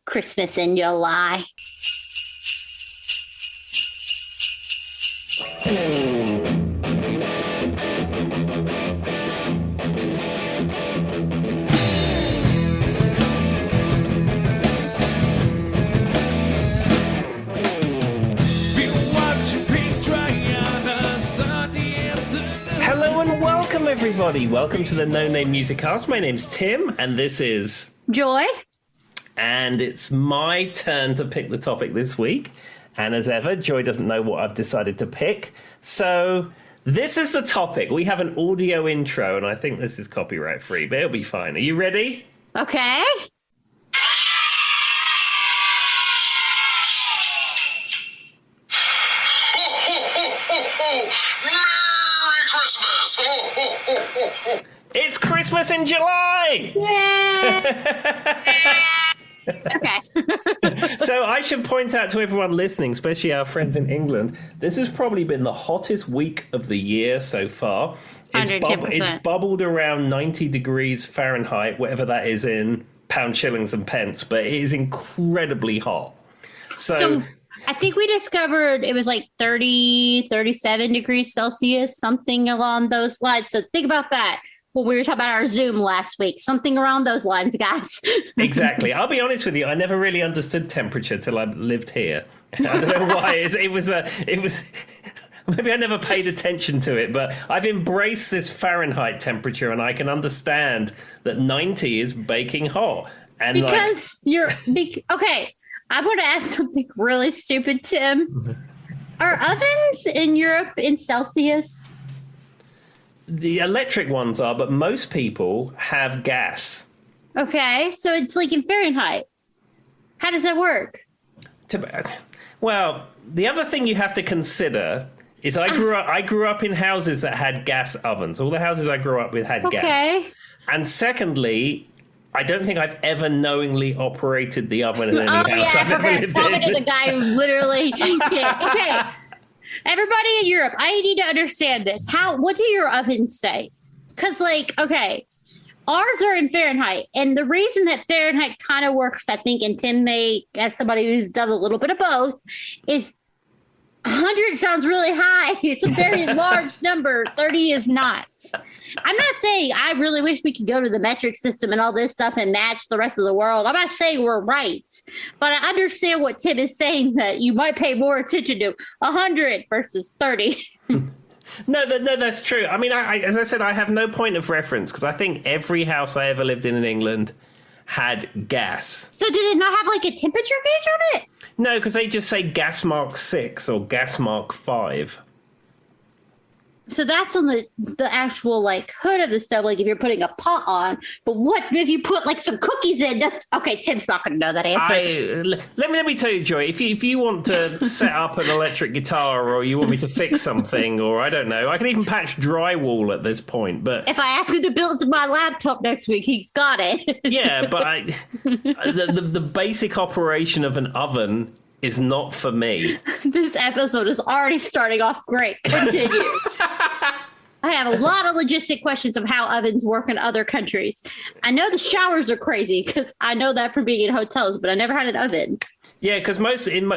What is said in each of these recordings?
Christmas in July. Hello and welcome, everybody. Welcome to the No Name Music Cast. My name's Tim, and this is Joy. And it's my turn to pick the topic this week. And as ever, Joy doesn't know what I've decided to pick. So this is the topic. We have an audio intro, and I think this is copyright free, but it'll be fine. Are you ready? Okay. Merry Christmas! It's Christmas in July! Yeah. Okay. So I should point out to everyone listening, especially our friends in England, this has probably been the hottest week of the year so far. It's bubbled around 90 degrees Fahrenheit, whatever that is in pound, shillings and pence, but it is incredibly hot. So I think we discovered it was like 30, 37 degrees Celsius, something along those lines. So think about that. Well, we were talking about our Zoom last week, something around those lines, guys. Exactly. I'll be honest with you. I never really understood temperature till I lived here. I don't know why. It was maybe I never paid attention to it, but I've embraced this Fahrenheit temperature, and I can understand that 90 is baking hot. And because okay. I want to ask something really stupid, Tim. Are ovens in Europe in Celsius? The electric ones are, but most people have gas. Okay, so it's like in Fahrenheit. How does that work? Well, the other thing you have to consider is I grew up in houses that had gas ovens. All the houses I grew up with had gas. And secondly, I don't think I've ever knowingly operated the oven in any house I've ever lived in. Talking to the guy who literally... Yeah, okay. Everybody in Europe, I need to understand this. What do your ovens say? Because, ours are in Fahrenheit. And the reason that Fahrenheit kind of works, I think, and Tim may, as somebody who's done a little bit of both, is 100 sounds really high. It's a very large number. 30 is not. I'm not saying I really wish we could go to the metric system and all this stuff and match the rest of the world. I'm not saying we're right, but I understand what Tim is saying, that you might pay more attention to 100 versus 30. No, that's true. I mean, as I said, I have no point of reference because I think every house I ever lived in England had gas. So did it not have like a temperature gauge on it? No, because they just say gas mark 6 or gas mark 5. So that's on the actual hood of the stove, if you're putting a pot on. But what if you put some cookies in? That's okay. Tim's not going to know that answer. Let me tell you, Joy. If you want to set up an electric guitar, or you want me to fix something, or I don't know, I can even patch drywall at this point. But if I ask him to build my laptop next week, he's got it. Yeah, but the basic operation of an oven is not for me. This episode is already starting off great. Continue. I have a lot of logistic questions of how ovens work in other countries. I know the showers are crazy because I know that from being in hotels, but I never had an oven. Yeah, because most in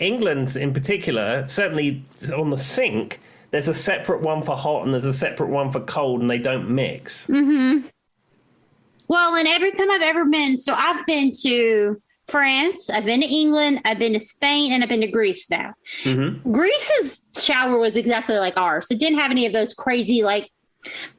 England in particular, certainly on the sink, there's a separate one for hot and there's a separate one for cold, and they don't mix. Mm-hmm. Well, and every time I've ever been, so I've been to France, I've been to England, I've been to Spain, and I've been to Greece now. Mm-hmm. Greece's shower was exactly like ours. It didn't have any of those crazy, but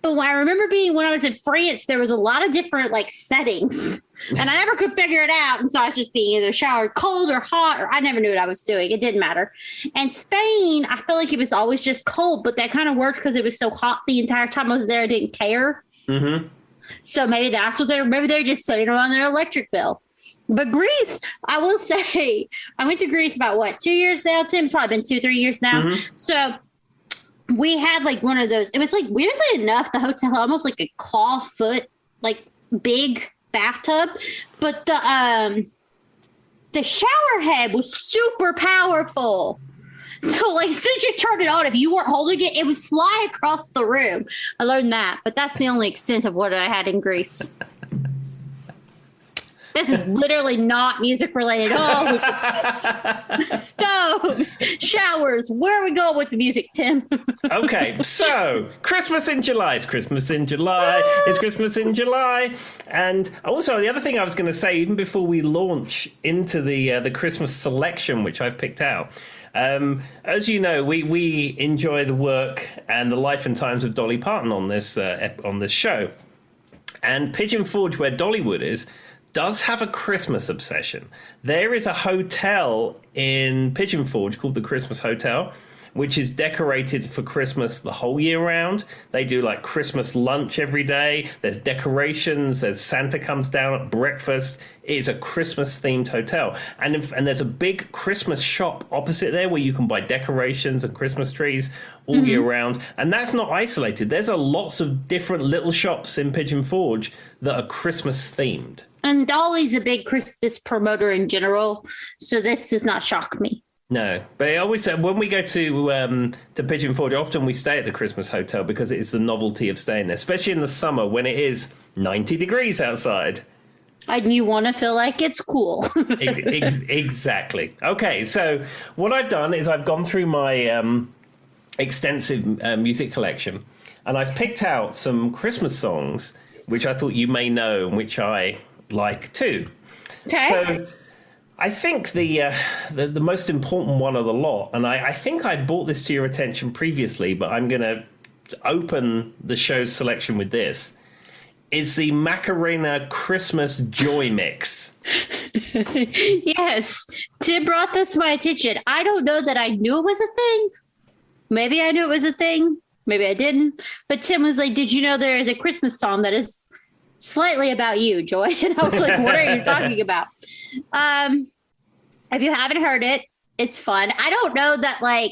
when I remember when I was in France, there was a lot of different, settings, and I never could figure it out, and so I was just being either showered cold or hot, or I never knew what I was doing. It didn't matter. And Spain, I feel like it was always just cold, but that kind of worked because it was so hot the entire time I was there, I didn't care. Mm-hmm. So maybe that's what maybe they're just setting on their electric bill. But Greece, I will say, I went to Greece about 2 years now, Tim? It's probably been 2-3 years now. Mm-hmm. So we had one of those. It was weirdly enough, the hotel almost like a claw foot, big bathtub. But the shower head was super powerful. So as soon as you turned it on, if you weren't holding it, it would fly across the room. I learned that, but that's the only extent of what I had in Greece. This is literally not music related at all. Stoves, showers. Where are we going with the music, Tim? Okay, so Christmas in July. It's Christmas in July. It's Christmas in July. And also, the other thing I was going to say, even before we launch into the Christmas selection, which I've picked out, as you know, we enjoy the work and the life and times of Dolly Parton on this show. And Pigeon Forge, where Dollywood is, does have a Christmas obsession. There is a hotel in Pigeon Forge called the Christmas Hotel, which is decorated for Christmas the whole year round. They do like Christmas lunch every day. There's decorations. There's Santa comes down at breakfast. It is a Christmas themed hotel. And there's a big Christmas shop opposite there where you can buy decorations and Christmas trees all year round. And that's not isolated. There's lots of different little shops in Pigeon Forge that are Christmas themed. And Dolly's a big Christmas promoter in general, so this does not shock me. No, but I always say when we go to Pigeon Forge, often we stay at the Christmas Hotel because it is the novelty of staying there, especially in the summer when it is 90 degrees outside. And you want to feel like it's cool. Exactly. Okay, so what I've done is I've gone through my extensive music collection, and I've picked out some Christmas songs which I thought you may know and which I like too. Okay. So I think the most important one of the lot, and I think I brought this to your attention previously, but I'm going to open the show's selection with this, is the Macarena Christmas Joy Mix. Yes, Tim brought this to my attention. I don't know that I knew it was a thing. Maybe I knew it was a thing. Maybe I didn't. But Tim was like, did you know there is a Christmas song that is slightly about you, Joy? And I was like, what are you talking about? If you haven't heard it, it's fun. I don't know that I've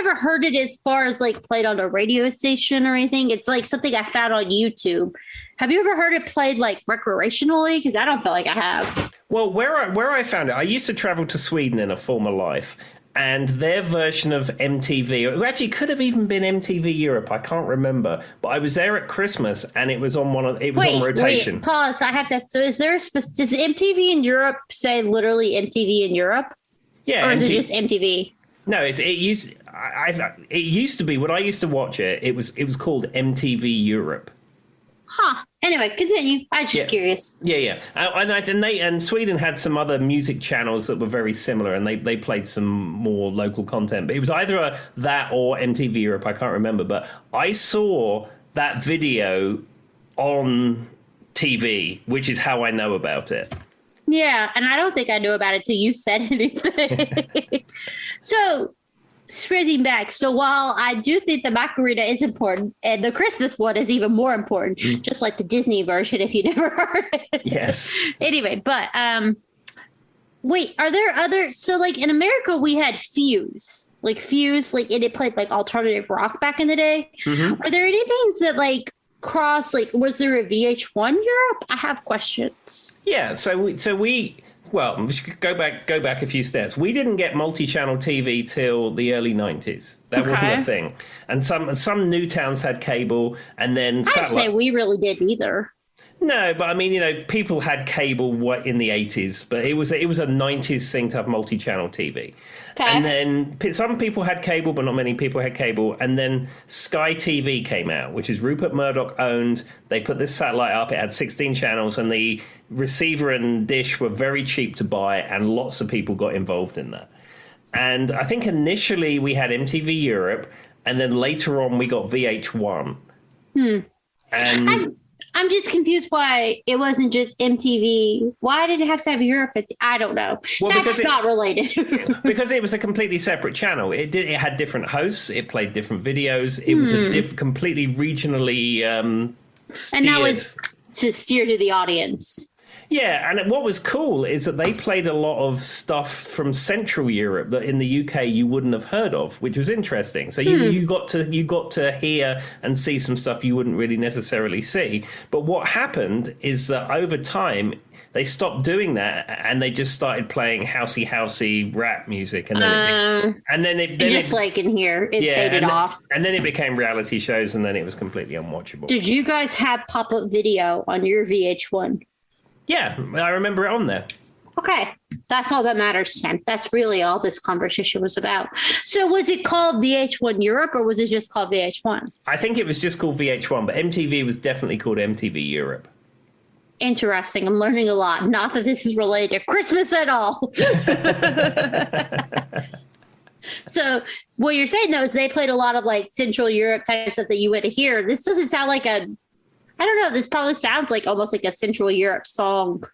ever heard it as far as like played on a radio station or anything. It's like something I found on YouTube. Have you ever heard it played like recreationally? Because I don't feel like I have. Well, where I found it, I used to travel to Sweden in a former life, and their version of MTV, or actually could have even been MTV Europe, I can't remember. But I was there at Christmas, and it was on on rotation. Wait, pause. I have to. So, does MTV in Europe say literally MTV in Europe? Yeah, or is it just MTV? No, it used to be when I used to watch it. It was called MTV Europe. Huh. Anyway, continue. I was just curious. Yeah. And Sweden had some other music channels that were very similar, and they played some more local content. But it was either that or MTV Europe. I can't remember. But I saw that video on TV, which is how I know about it. Yeah, and I don't think I knew about it till you said anything. So, spreading back. So while I do think the Macarena is important, and the Christmas one is even more important, just like the Disney version, if you never heard it. Yes. Anyway, but wait, are there other? So like in America, we had Fuse, and it played like alternative rock back in the day. Mm-hmm. Are there any things that like cross? Like, was there a VH1 Europe? I have questions. Yeah. So we. Well, we should go back a few steps. We didn't get multi-channel TV till the early 90s. That wasn't a thing. And some new towns had cable, and then I'd say we really didn't either. No, but I mean, people had cable in the 80s, but it was a 90s thing to have multi-channel TV. Okay. And then some people had cable, but not many people had cable. And then Sky TV came out, which is Rupert Murdoch owned. They put this satellite up. It had 16 channels, and the receiver and dish were very cheap to buy, and lots of people got involved in that. And I think initially we had MTV Europe, and then later on we got VH1. And I'm just confused why it wasn't just MTV. Why did it have to have Europe? I don't know. Well, that's not related. Because it was a completely separate channel. It had different hosts. It played different videos. It was a completely regionally steered. And that was to steer to the audience. Yeah, and what was cool is that they played a lot of stuff from Central Europe that in the UK you wouldn't have heard of, which was interesting. So you got to hear and see some stuff you wouldn't really necessarily see. But what happened is that over time they stopped doing that, and they just started playing housey rap music, and then it just like in here it faded off. And then it became reality shows, and then it was completely unwatchable. Did you guys have pop-up video on your VH1? Yeah, I remember it on there. Okay, that's all that matters, Tim. That's really all this conversation was about. So was it called VH1 Europe or was it just called VH1? I think it was just called VH1, but MTV was definitely called MTV Europe. Interesting. I'm learning a lot. Not that this is related to Christmas at all. So what you're saying, though, is they played a lot of like Central Europe type stuff that you would hear. This doesn't sound like I don't know. This probably sounds like almost like a Central Europe song.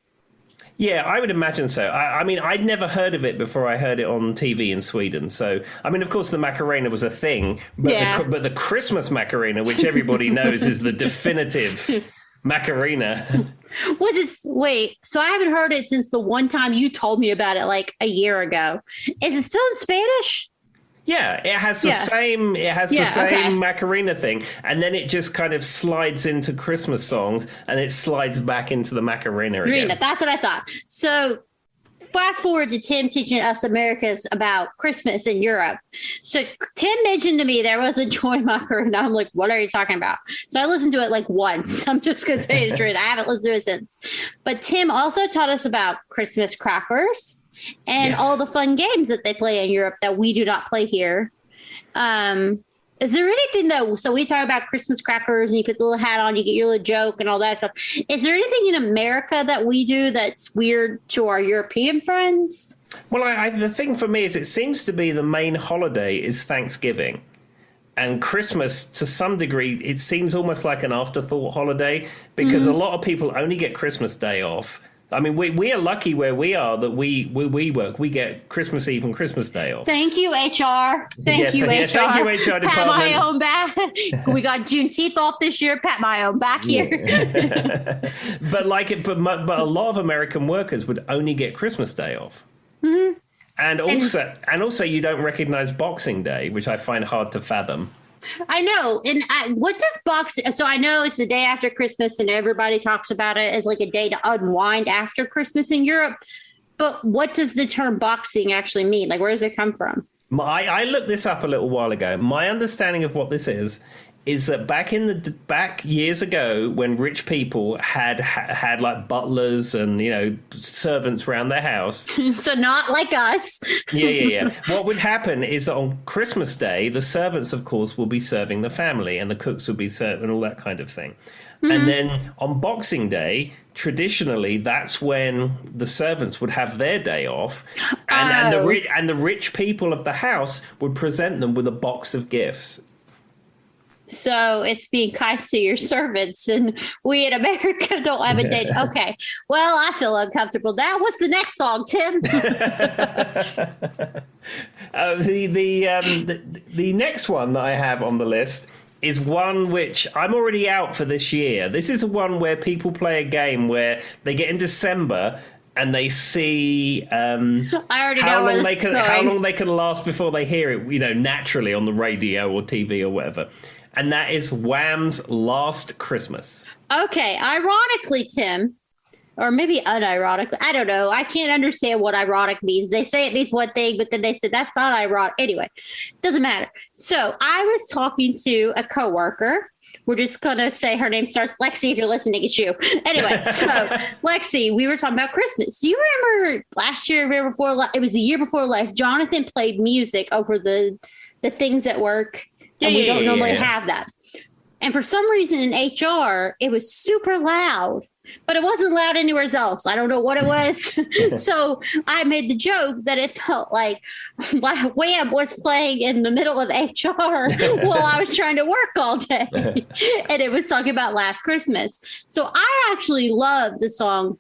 Yeah, I would imagine so. I mean, I'd never heard of it before I heard it on TV in Sweden. So, I mean, of course, the Macarena was a thing, but the Christmas Macarena, which everybody knows is the definitive Macarena. Wait, so I haven't heard it since the one time you told me about it like a year ago. Is it still in Spanish? Yeah, it has the same. It has the same Macarena thing, and then it just kind of slides into Christmas songs, and it slides back into the Macarena again. That's what I thought. So, fast forward to Tim teaching us Americans about Christmas in Europe. So, Tim mentioned to me there was a Joy Macarena. I'm like, what are you talking about? So I listened to it like once. I'm just going to tell you the truth. I haven't listened to it since. But Tim also taught us about Christmas crackers. And all the fun games that they play in Europe that we do not play here. Is there anything that, so we talk about Christmas crackers and you put the little hat on, you get your little joke and all that stuff. Is there anything in America that we do that's weird to our European friends? Well, the thing for me is it seems to be the main holiday is Thanksgiving. And Christmas, to some degree, it seems almost like an afterthought holiday because a lot of people only get Christmas Day off. I mean, we are lucky where we are that we work. We get Christmas Eve and Christmas Day off. Thank you, HR. Thank you, HR. Thank you, HR department. Pat my own back. We got Juneteenth off this year. Pat my own back here. But but a lot of American workers would only get Christmas Day off. Mm-hmm. And also, you don't recognize Boxing Day, which I find hard to fathom. I know. And what does Boxing... So I know it's the day after Christmas and everybody talks about it as like a day to unwind after Christmas in Europe. But what does the term boxing actually mean? Like, where does it come from? I looked this up a little while ago. My understanding of what this is that back years ago when rich people had like butlers and, you know, servants around their house. So not like us. Yeah. What would happen is that on Christmas Day, the servants, of course, will be serving the family and the cooks will be serving all that kind of thing. Mm-hmm. And then on Boxing Day, traditionally, that's when the servants would have their day off, and the rich people of the house would present them with a box of gifts. So it's being kind to your servants, and we in America don't have a date. Okay, well, I feel uncomfortable now. What's the next song, Tim? The next one that I have on the list is one which I'm already out for this year. This is one where people play a game where they get in December and they see how long they can last before they hear it, you know, naturally on the radio or TV or whatever. And that is Wham's Last Christmas. Okay. Ironically, Tim, or maybe unironically, I don't know. I can't understand what ironic means. They say it means one thing, but then they say that's not ironic. Anyway, doesn't matter. So I was talking to a coworker. We're just going to say her name starts Lexi. If you're listening, it's you. Anyway, so Lexi, we were talking about Christmas. Do you remember last year, it was the year before last, Jonathan played music over the things at work. And we don't normally have that. And for some reason in HR, it was super loud, but it wasn't loud anywhere else. I don't know what it was. So I made the joke that it felt like Wham was playing in the middle of HR while I was trying to work all day. And it was talking about Last Christmas. So I actually love the song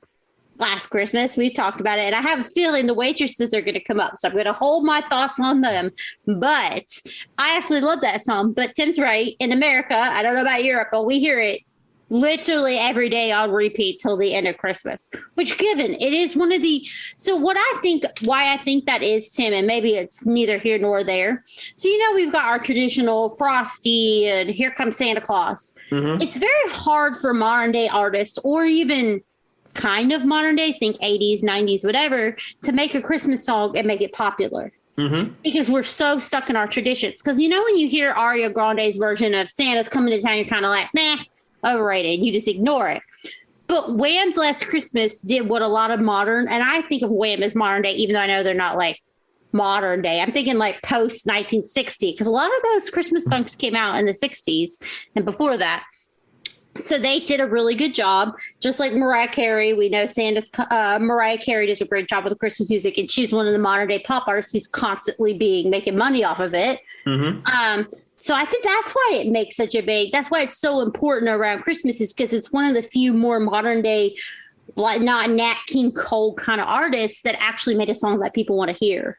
Last Christmas. We've talked about it, and I have a feeling the waitresses are going to come up, so I'm going to hold my thoughts on them. But I absolutely love that song. But Tim's right. In America, I don't know about Europe, but we hear it literally every day on repeat till the end of Christmas, which given it is one of the... So why I think that is, Tim, and maybe it's neither here nor there. So, you know, we've got our traditional Frosty and Here Comes Santa Claus. Mm-hmm. It's very hard for modern day artists or even kind of modern day, think 80s, 90s, whatever, to make a Christmas song and make it popular. Mm-hmm. Because we're so stuck in our traditions. Because, you know, when you hear Ariana Grande's version of Santa's Coming to Town, you're kind of like, nah, overrated. You just ignore it. But Wham's Last Christmas did what a lot of modern, and I think of Wham as modern day, even though I know they're not like modern day. I'm thinking like post 1960, because a lot of those Christmas songs came out in the 60s and before that. So they did a really good job, just like Mariah Carey. We know Mariah Carey does a great job with the Christmas music, and she's one of the modern day pop artists who's constantly making money off of it. So I think that's why it makes that's why it's so important around Christmas, is because it's one of the few more modern day, like not Nat King Cole kind of artists that actually made a song that people want to hear.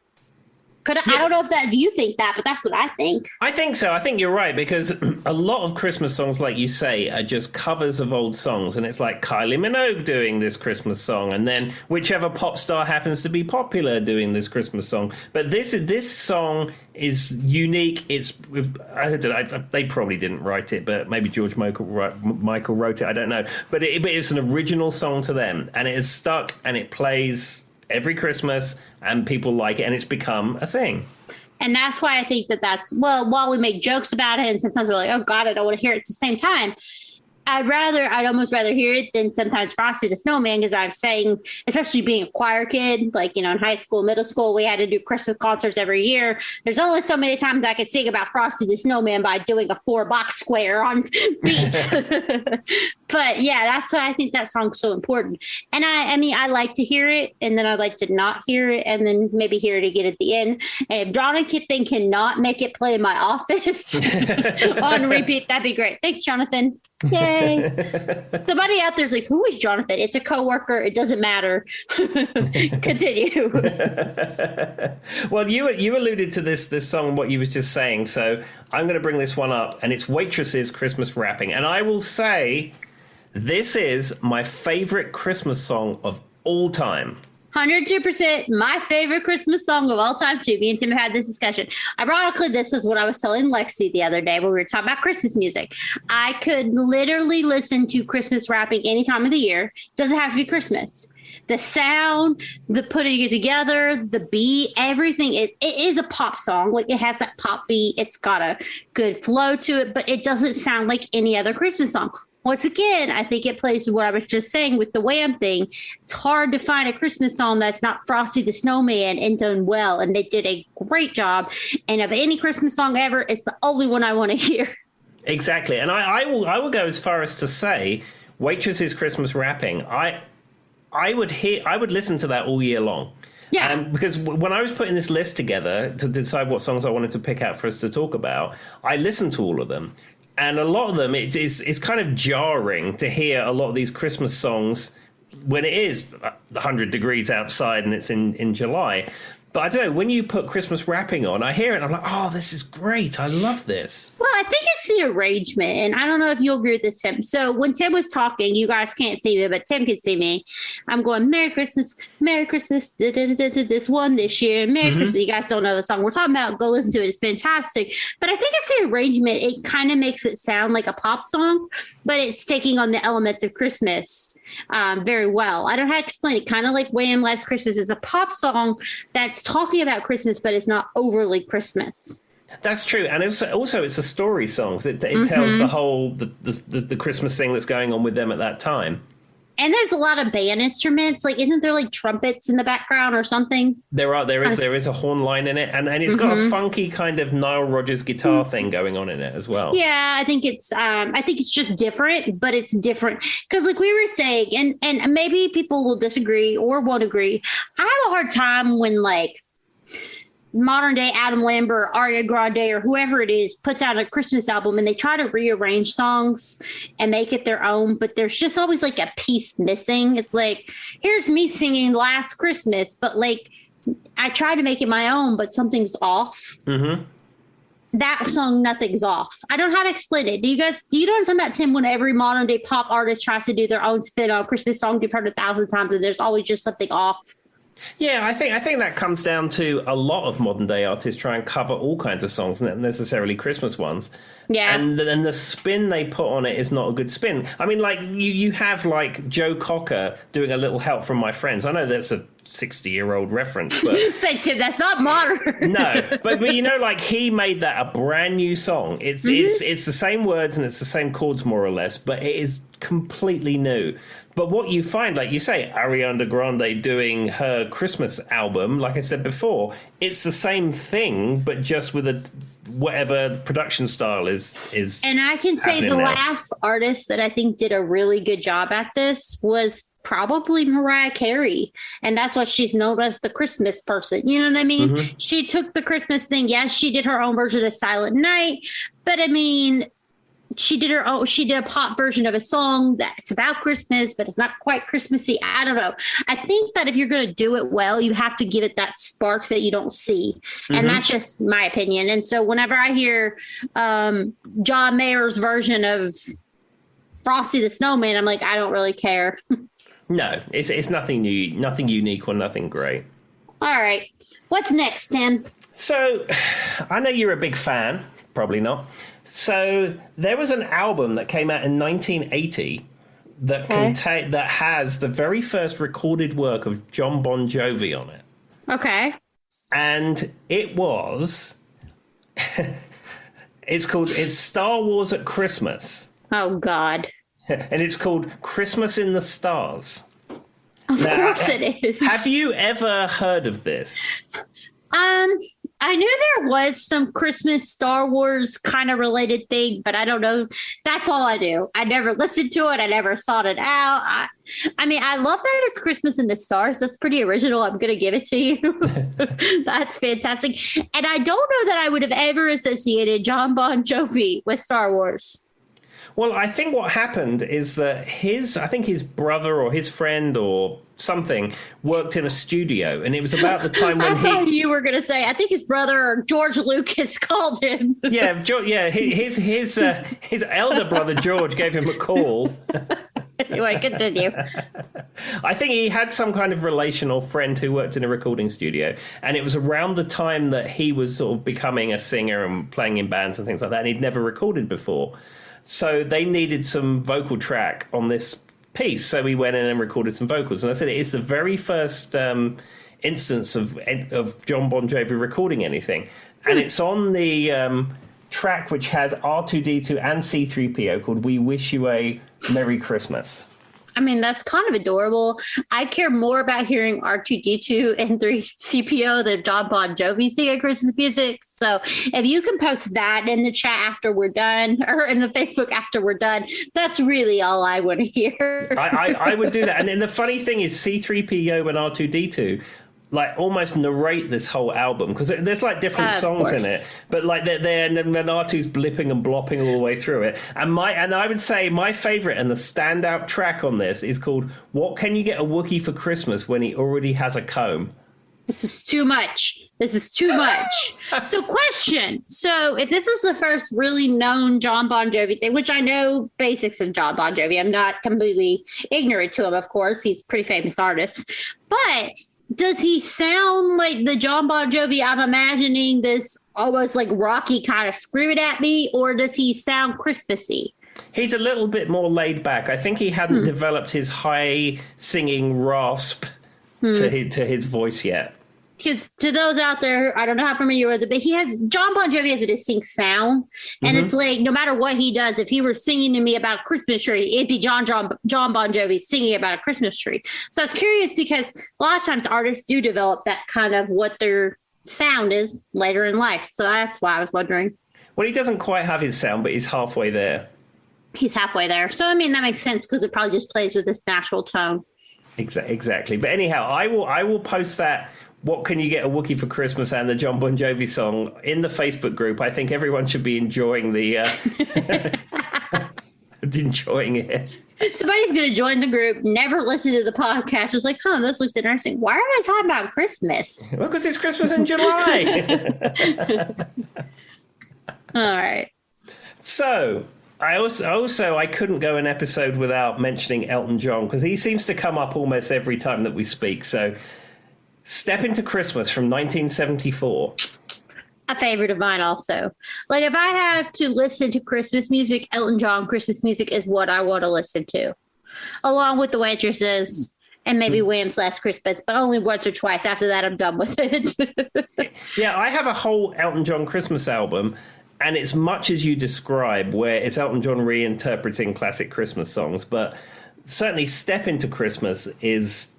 I don't know if you think that, but that's what I think. I think so. I think you're right, because a lot of Christmas songs, like you say, are just covers of old songs. And it's like Kylie Minogue doing this Christmas song, and then whichever pop star happens to be popular doing this Christmas song. But this song is unique. They probably didn't write it, but maybe George Michael wrote it. I don't know. But it's an original song to them, and it is stuck, and it plays every Christmas, and people like it, and it's become a thing. And that's why I think while we make jokes about it, and sometimes we're like, oh God, I don't want to hear it at the same time, I'd almost rather hear it than sometimes Frosty the Snowman, because I'm saying, especially being a choir kid, like, in high school, middle school, we had to do Christmas concerts every year. There's only so many times I could sing about Frosty the Snowman by doing a 4-box square on beats. But yeah, that's why I think that song's so important. And I mean, I like to hear it, and then I like to not hear it, and then maybe hear it again at the end. And if Jonathan cannot make it play in my office on repeat, that'd be great. Thanks, Jonathan. Yay. Somebody out there's like, who is Jonathan? It's a coworker. It doesn't matter. Continue. Well, you alluded to this song, what you was just saying. So I'm going to bring this one up, and it's Waitress's Christmas Wrapping. And I will say, this is my favorite Christmas song of all time. 102% my favorite Christmas song of all time, too. Me and Tim had this discussion. Ironically, this is what I was telling Lexi the other day when we were talking about Christmas music. I could literally listen to Christmas Wrapping any time of the year. Doesn't have to be Christmas. The sound, the putting it together, the beat, everything. It is a pop song. Like, it has that pop beat. It's got a good flow to it, but it doesn't sound like any other Christmas song. Once again, I think it plays to what I was just saying with the Wham thing. It's hard to find a Christmas song that's not Frosty the Snowman and done well. And they did a great job. And of any Christmas song ever, it's the only one I want to hear. Exactly. And I will go as far as to say, Waitress's Christmas Wrapping, I would listen to that all year long. Yeah. Because when I was putting this list together to decide what songs I wanted to pick out for us to talk about, I listened to all of them. And a lot of them, it's kind of jarring to hear a lot of these Christmas songs when it is 100 degrees outside and it's in July. But I don't know, when you put Christmas Wrapping on, I hear it and I'm like, oh, this is great. I love this. Well, I think it's the arrangement. And I don't know if you'll agree with this, Tim. So when Tim was talking, you guys can't see me, but Tim can see me. I'm going, Merry Christmas, this one this year, Merry Christmas. You guys don't know the song we're talking about. Go listen to it. It's fantastic. But I think it's the arrangement. It kind of makes it sound like a pop song, but it's taking on the elements of Christmas very well. I don't know how to explain it. Kind of like Wham! Last Christmas is a pop song that's talking about Christmas, but it's not overly Christmas. That's true. And also it's a story song. It tells the whole the Christmas thing that's going on with them at that time. And there's a lot of band instruments. Like, isn't there like trumpets in the background or something? There is a horn line in it, and it's got a funky kind of Nile Rodgers guitar thing going on in it as well. Yeah, I think it's just different, but it's different because, like we were saying, and maybe people will disagree or won't agree. I have a hard time when like modern day Adam Lambert, Ariana Grande, or whoever it is puts out a Christmas album and they try to rearrange songs and make it their own, but there's just always like a piece missing. It's like, here's me singing Last Christmas, but like I try to make it my own, but something's off. That song, nothing's off. I don't know how to explain it. Do you know what I'm talking about, Tim, when every modern day pop artist tries to do their own spin on a Christmas song you've heard 1,000 times and there's always just something off? Yeah, I think that comes down to a lot of modern day artists try and cover all kinds of songs, not necessarily Christmas ones. Yeah. And then the spin they put on it is not a good spin. I mean, like, you have, like, Joe Cocker doing A Little Help from My Friends. I know that's a 60-year-old reference, but... Say, Tim, that's not modern. No, but you know, like, he made that a brand new song. It's the same words and it's the same chords, more or less, but it is completely new. But what you find, like you say, Ariana Grande doing her Christmas album, like I said before, it's the same thing, but just with whatever production style is. And I can say the last artist that I think did a really good job at this was probably Mariah Carey. And that's what she's known as, the Christmas person. You know what I mean? Mm-hmm. She took the Christmas thing. Yes, she did her own version of Silent Night. But I mean, she did a pop version of a song that's about Christmas, but it's not quite Christmassy. I don't know. I think that if you're going to do it well, you have to give it that spark that you don't see. Mm-hmm. And that's just my opinion. And so whenever I hear John Mayer's version of Frosty the Snowman, I'm like, I don't really care. No, it's nothing new, nothing unique or nothing great. All right. What's next, Tim? So I know you're a big fan. Probably not. So there was an album that came out in 1980 that that has the very first recorded work of John Bon Jovi on it. Okay. And it was it's Star Wars at Christmas. Oh God. And it's called Christmas in the Stars. Of course it is. Have you ever heard of this? I knew there was some Christmas Star Wars kind of related thing, but I don't know. That's all I knew. I never listened to it. I never sought it out. I mean, I love that it's Christmas in the Stars. That's pretty original. I'm going to give it to you. That's fantastic. And I don't know that I would have ever associated John Bon Jovi with Star Wars. Well, I think what happened is that his brother or his friend or something worked in a studio, and it was about the time when I thought you were going to say, I think his brother George Lucas called him. His elder brother George gave him a call. Anyway, continue. I think he had some kind of relation or friend who worked in a recording studio, and it was around the time that he was sort of becoming a singer and playing in bands and things like that, and he'd never recorded before. So they needed some vocal track on this piece. So we went in and recorded some vocals. And I said it's the very first instance of John Bon Jovi recording anything. And it's on the track which has R2-D2 and C-3PO called We Wish You a Merry Christmas. I mean, that's kind of adorable. I care more about hearing R2-D2 and 3CPO than John Bon Jovi singing Christmas music. So if you can post that in the chat after we're done, or in the Facebook after we're done, that's really all I want to hear. I would do that. And then the funny thing is C-3PO and R2-D2 like almost narrate this whole album, because there's like different songs in it, but like they're and then R2's blipping and blopping all the way through it. And I would say my favorite and the standout track on this is called "What Can You Get a Wookiee for Christmas When He Already Has a Comb?" This is too much. So question. So if this is the first really known John Bon Jovi thing, which I know basics of John Bon Jovi, I'm not completely ignorant to him, of course. He's a pretty famous artist. But does he sound like the John Bon Jovi I'm imagining, this almost like Rocky kind of screaming at me, or does he sound Christmassy? He's a little bit more laid back. I think he hadn't developed his high singing rasp to his voice yet. Because to those out there, I don't know how familiar with it, but John Bon Jovi has a distinct sound. And it's like, no matter what he does, if he were singing to me about a Christmas tree, it'd be John Bon Jovi singing about a Christmas tree. So I was curious because a lot of times artists do develop that kind of what their sound is later in life. So that's why I was wondering. Well, he doesn't quite have his sound, but he's halfway there. He's halfway there. So, I mean, that makes sense because it probably just plays with this natural tone. Exactly. But anyhow, I will post that "What Can You Get a Wookiee for Christmas" and the John Bon Jovi song in the Facebook group. I think everyone should be enjoying enjoying it. Somebody's going to join the group, never listen to the podcast. It's like, this looks interesting. Why are they talking about Christmas? Well, because it's Christmas in July. All right. So I couldn't go an episode without mentioning Elton John, because he seems to come up almost every time that we speak. So Step Into Christmas from 1974. A favorite of mine also. Like, if I have to listen to Christmas music, Elton John Christmas music is what I want to listen to. Along with The Waitresses and maybe Wham's Last Christmas, but only once or twice. After that, I'm done with it. Yeah, I have a whole Elton John Christmas album, and it's much as you describe, where it's Elton John reinterpreting classic Christmas songs, but certainly Step Into Christmas is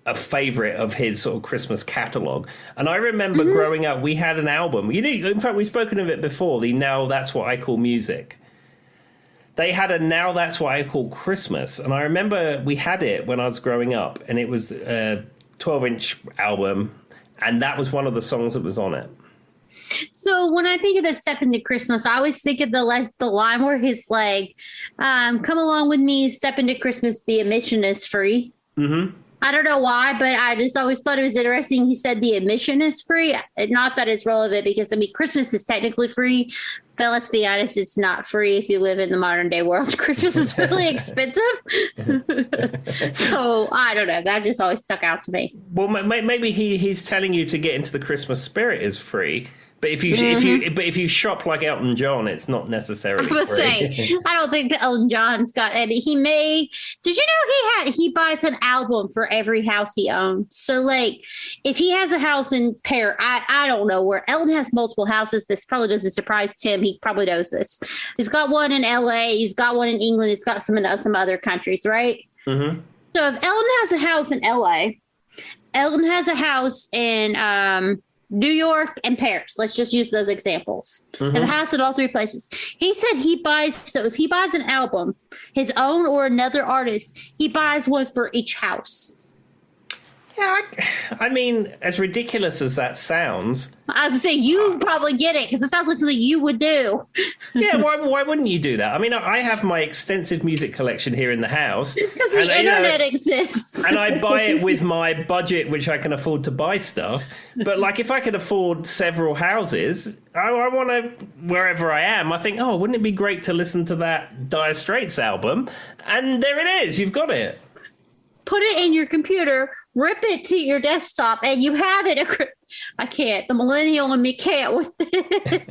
a favorite of his sort of Christmas catalog. And I remember growing up, we had an album. In fact, we've spoken of it before, the Now That's What I Call Music. They had a Now That's What I Call Christmas. And I remember we had it when I was growing up, and it was a 12-inch album, and that was one of the songs that was on it. So when I think of the Step Into Christmas, I always think of the line where he's like, come along with me, step into Christmas, the admission is free. Mm-hmm. I don't know why, but I just always thought it was interesting. He said the admission is free. Not that it's relevant because, I mean, Christmas is technically free, but let's be honest, it's not free if you live in the modern day world. Christmas is really expensive. So I don't know. That just always stuck out to me. Well, maybe he's telling you to get into the Christmas spirit is free. But if you shop like Elton John, it's not necessarily free. I don't think that Elton John's got any. He may. Did you know he buys an album for every house he owns? So like, if he has a house in Paris, I don't know where Elton has multiple houses. This probably doesn't surprise Tim. He probably knows this. He's got one in L.A. He's got one in England. He's got some in some other countries, right? Mm-hmm. So if Elton has a house in L.A., Elton has a house in New York and Paris. Let's just use those examples. Mm-hmm. It has in all three places. He said if he buys an album, his own or another artist, he buys one for each house. Yeah, I mean, as ridiculous as that sounds, I was going to say, you probably get it because it sounds like something you would do. Yeah, why wouldn't you do that? I mean, I have my extensive music collection here in the house. Because the internet exists. And I buy it with my budget, which I can afford to buy stuff. But like, if I could afford several houses, I want to, wherever I am, I think, wouldn't it be great to listen to that Dire Straits album? And there it is. You've got it. Put it in your computer, rip it to your desktop, and you have it. I can't. The millennial in me can't with it.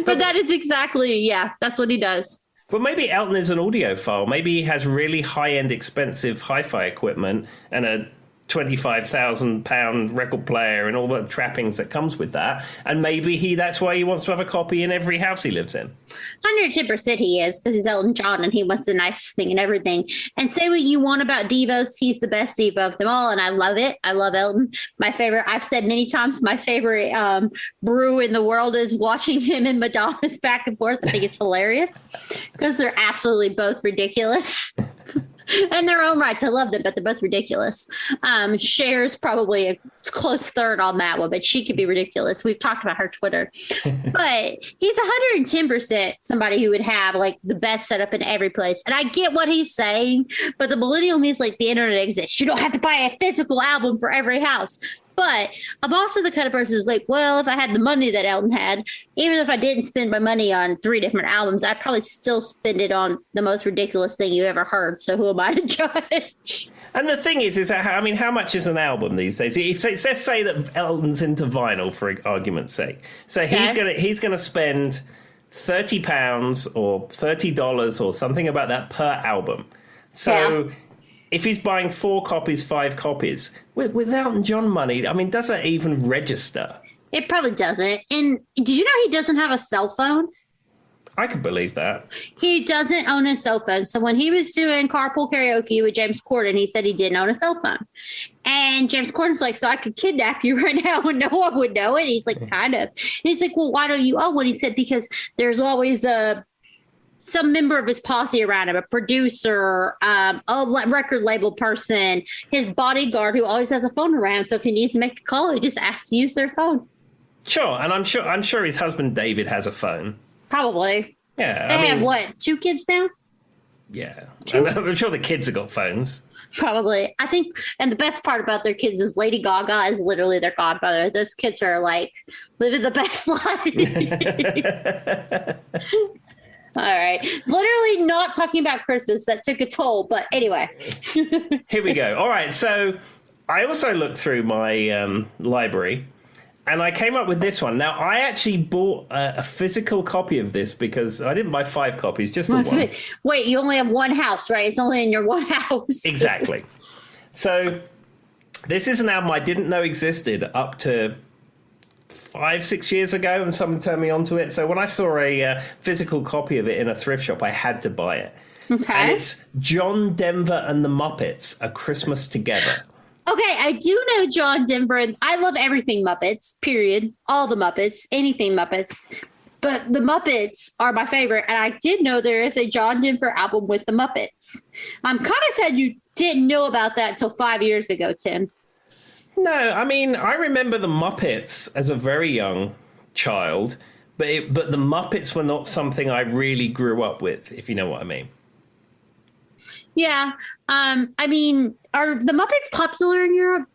But that is exactly, that's what he does. But maybe Elton is an audiophile. Maybe he has really high-end, expensive hi-fi equipment and a £25,000 record player and all the trappings that comes with that. And maybe that's why he wants to have a copy in every house he lives in. 110% he is, because he's Elton John and he wants the nicest thing and everything. And say what you want about divas, he's the best diva of them all, and I love it. I love Elton. My favorite, I've said many times, my favorite brew in the world is watching him and Madonna's back and forth. I think it's hilarious because they're absolutely both ridiculous. In their own rights, I love them, but they're both ridiculous. Cher's probably a close third on that one, but she could be ridiculous. We've talked about her Twitter. But he's 110% somebody who would have like the best setup in every place. And I get what he's saying, but the millennial means like the internet exists. You don't have to buy a physical album for every house. But I'm also the kind of person who's like, well, if I had the money that Elton had, even if I didn't spend my money on 3 different albums, I'd probably still spend it on the most ridiculous thing you ever heard. So who am I to judge? And the thing is that, I mean, how much is an album these days? Let's say that Elton's into vinyl, for argument's sake. So he's gonna spend £30 or $30 or something about that per album. So... Yeah. If he's buying 4 copies, 5 copies, with Elton John money, I mean, does that even register? It probably doesn't. And did you know he doesn't have a cell phone? I could believe that. He doesn't own a cell phone. So when he was doing carpool karaoke with James Corden, he said he didn't own a cell phone. And James Corden's like, so I could kidnap you right now and no one would know it. He's like, kind of. And he's like, well, why don't you own one? He said, because there's always some member of his posse around him, a producer, a record label person, his bodyguard who always has a phone around. So if he needs to make a call, he just asks to use their phone. Sure. And I'm sure his husband, David, has a phone. Probably. Yeah. They have what, 2 kids now? Yeah. I'm sure the kids have got phones. Probably. I think, and the best part about their kids is Lady Gaga is literally their godmother. Those kids are like living the best life. All right. Literally not talking about Christmas. That took a toll. But anyway. Here we go. All right. So I also looked through my library and I came up with this one. Now, I actually bought a physical copy of this because I didn't buy 5 copies, just the one. Wait, you only have one house, right? It's only in your one house. Exactly. So this is an album I didn't know existed up to 5-6 years ago, and someone turned me onto it. So when I saw a physical copy of it in a thrift shop, I had to buy it. Okay. And it's John Denver and the Muppets, A Christmas Together. Okay, I do know John Denver, and I love everything Muppets, period. All the Muppets, anything Muppets. But the Muppets are my favorite, and I did know there is a John Denver album with the Muppets. I'm kind of sad you didn't know about that until 5 years ago, Tim. No, I mean, I remember the Muppets as a very young child, but the Muppets were not something I really grew up with, if you know what I mean. Yeah. I mean, are the Muppets popular in Europe?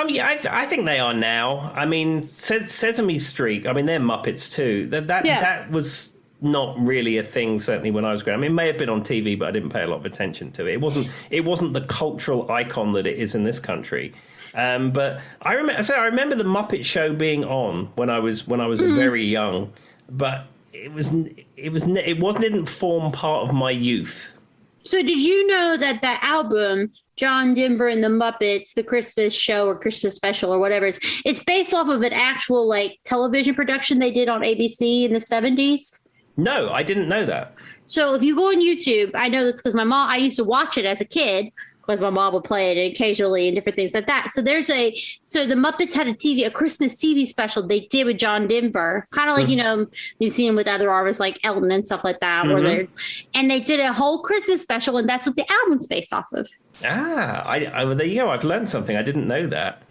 Yeah, I think they are now. I mean, Sesame Street, I mean, they're Muppets too. That was not really a thing, certainly when I was growing up. I mean, it may have been on TV, but I didn't pay a lot of attention to it. It wasn't the cultural icon that it is in this country. But I remember the Muppet Show being on when I was very young, but it didn't form part of my youth. So did you know that album, John Denver and the Muppets, the Christmas show or Christmas special or whatever, it's based off of an actual like television production they did on ABC in the 70s? No, I didn't know that. So if you go on YouTube, I know this because I used to watch it as a kid because my mom would play it occasionally and different things like that. So so the Muppets had a Christmas TV special they did with John Denver, kind of like, you've seen him with other artists like Elton and stuff like that, and they did a whole Christmas special, and that's what the album's based off of. Well, there you go. I've learned something. I didn't know that.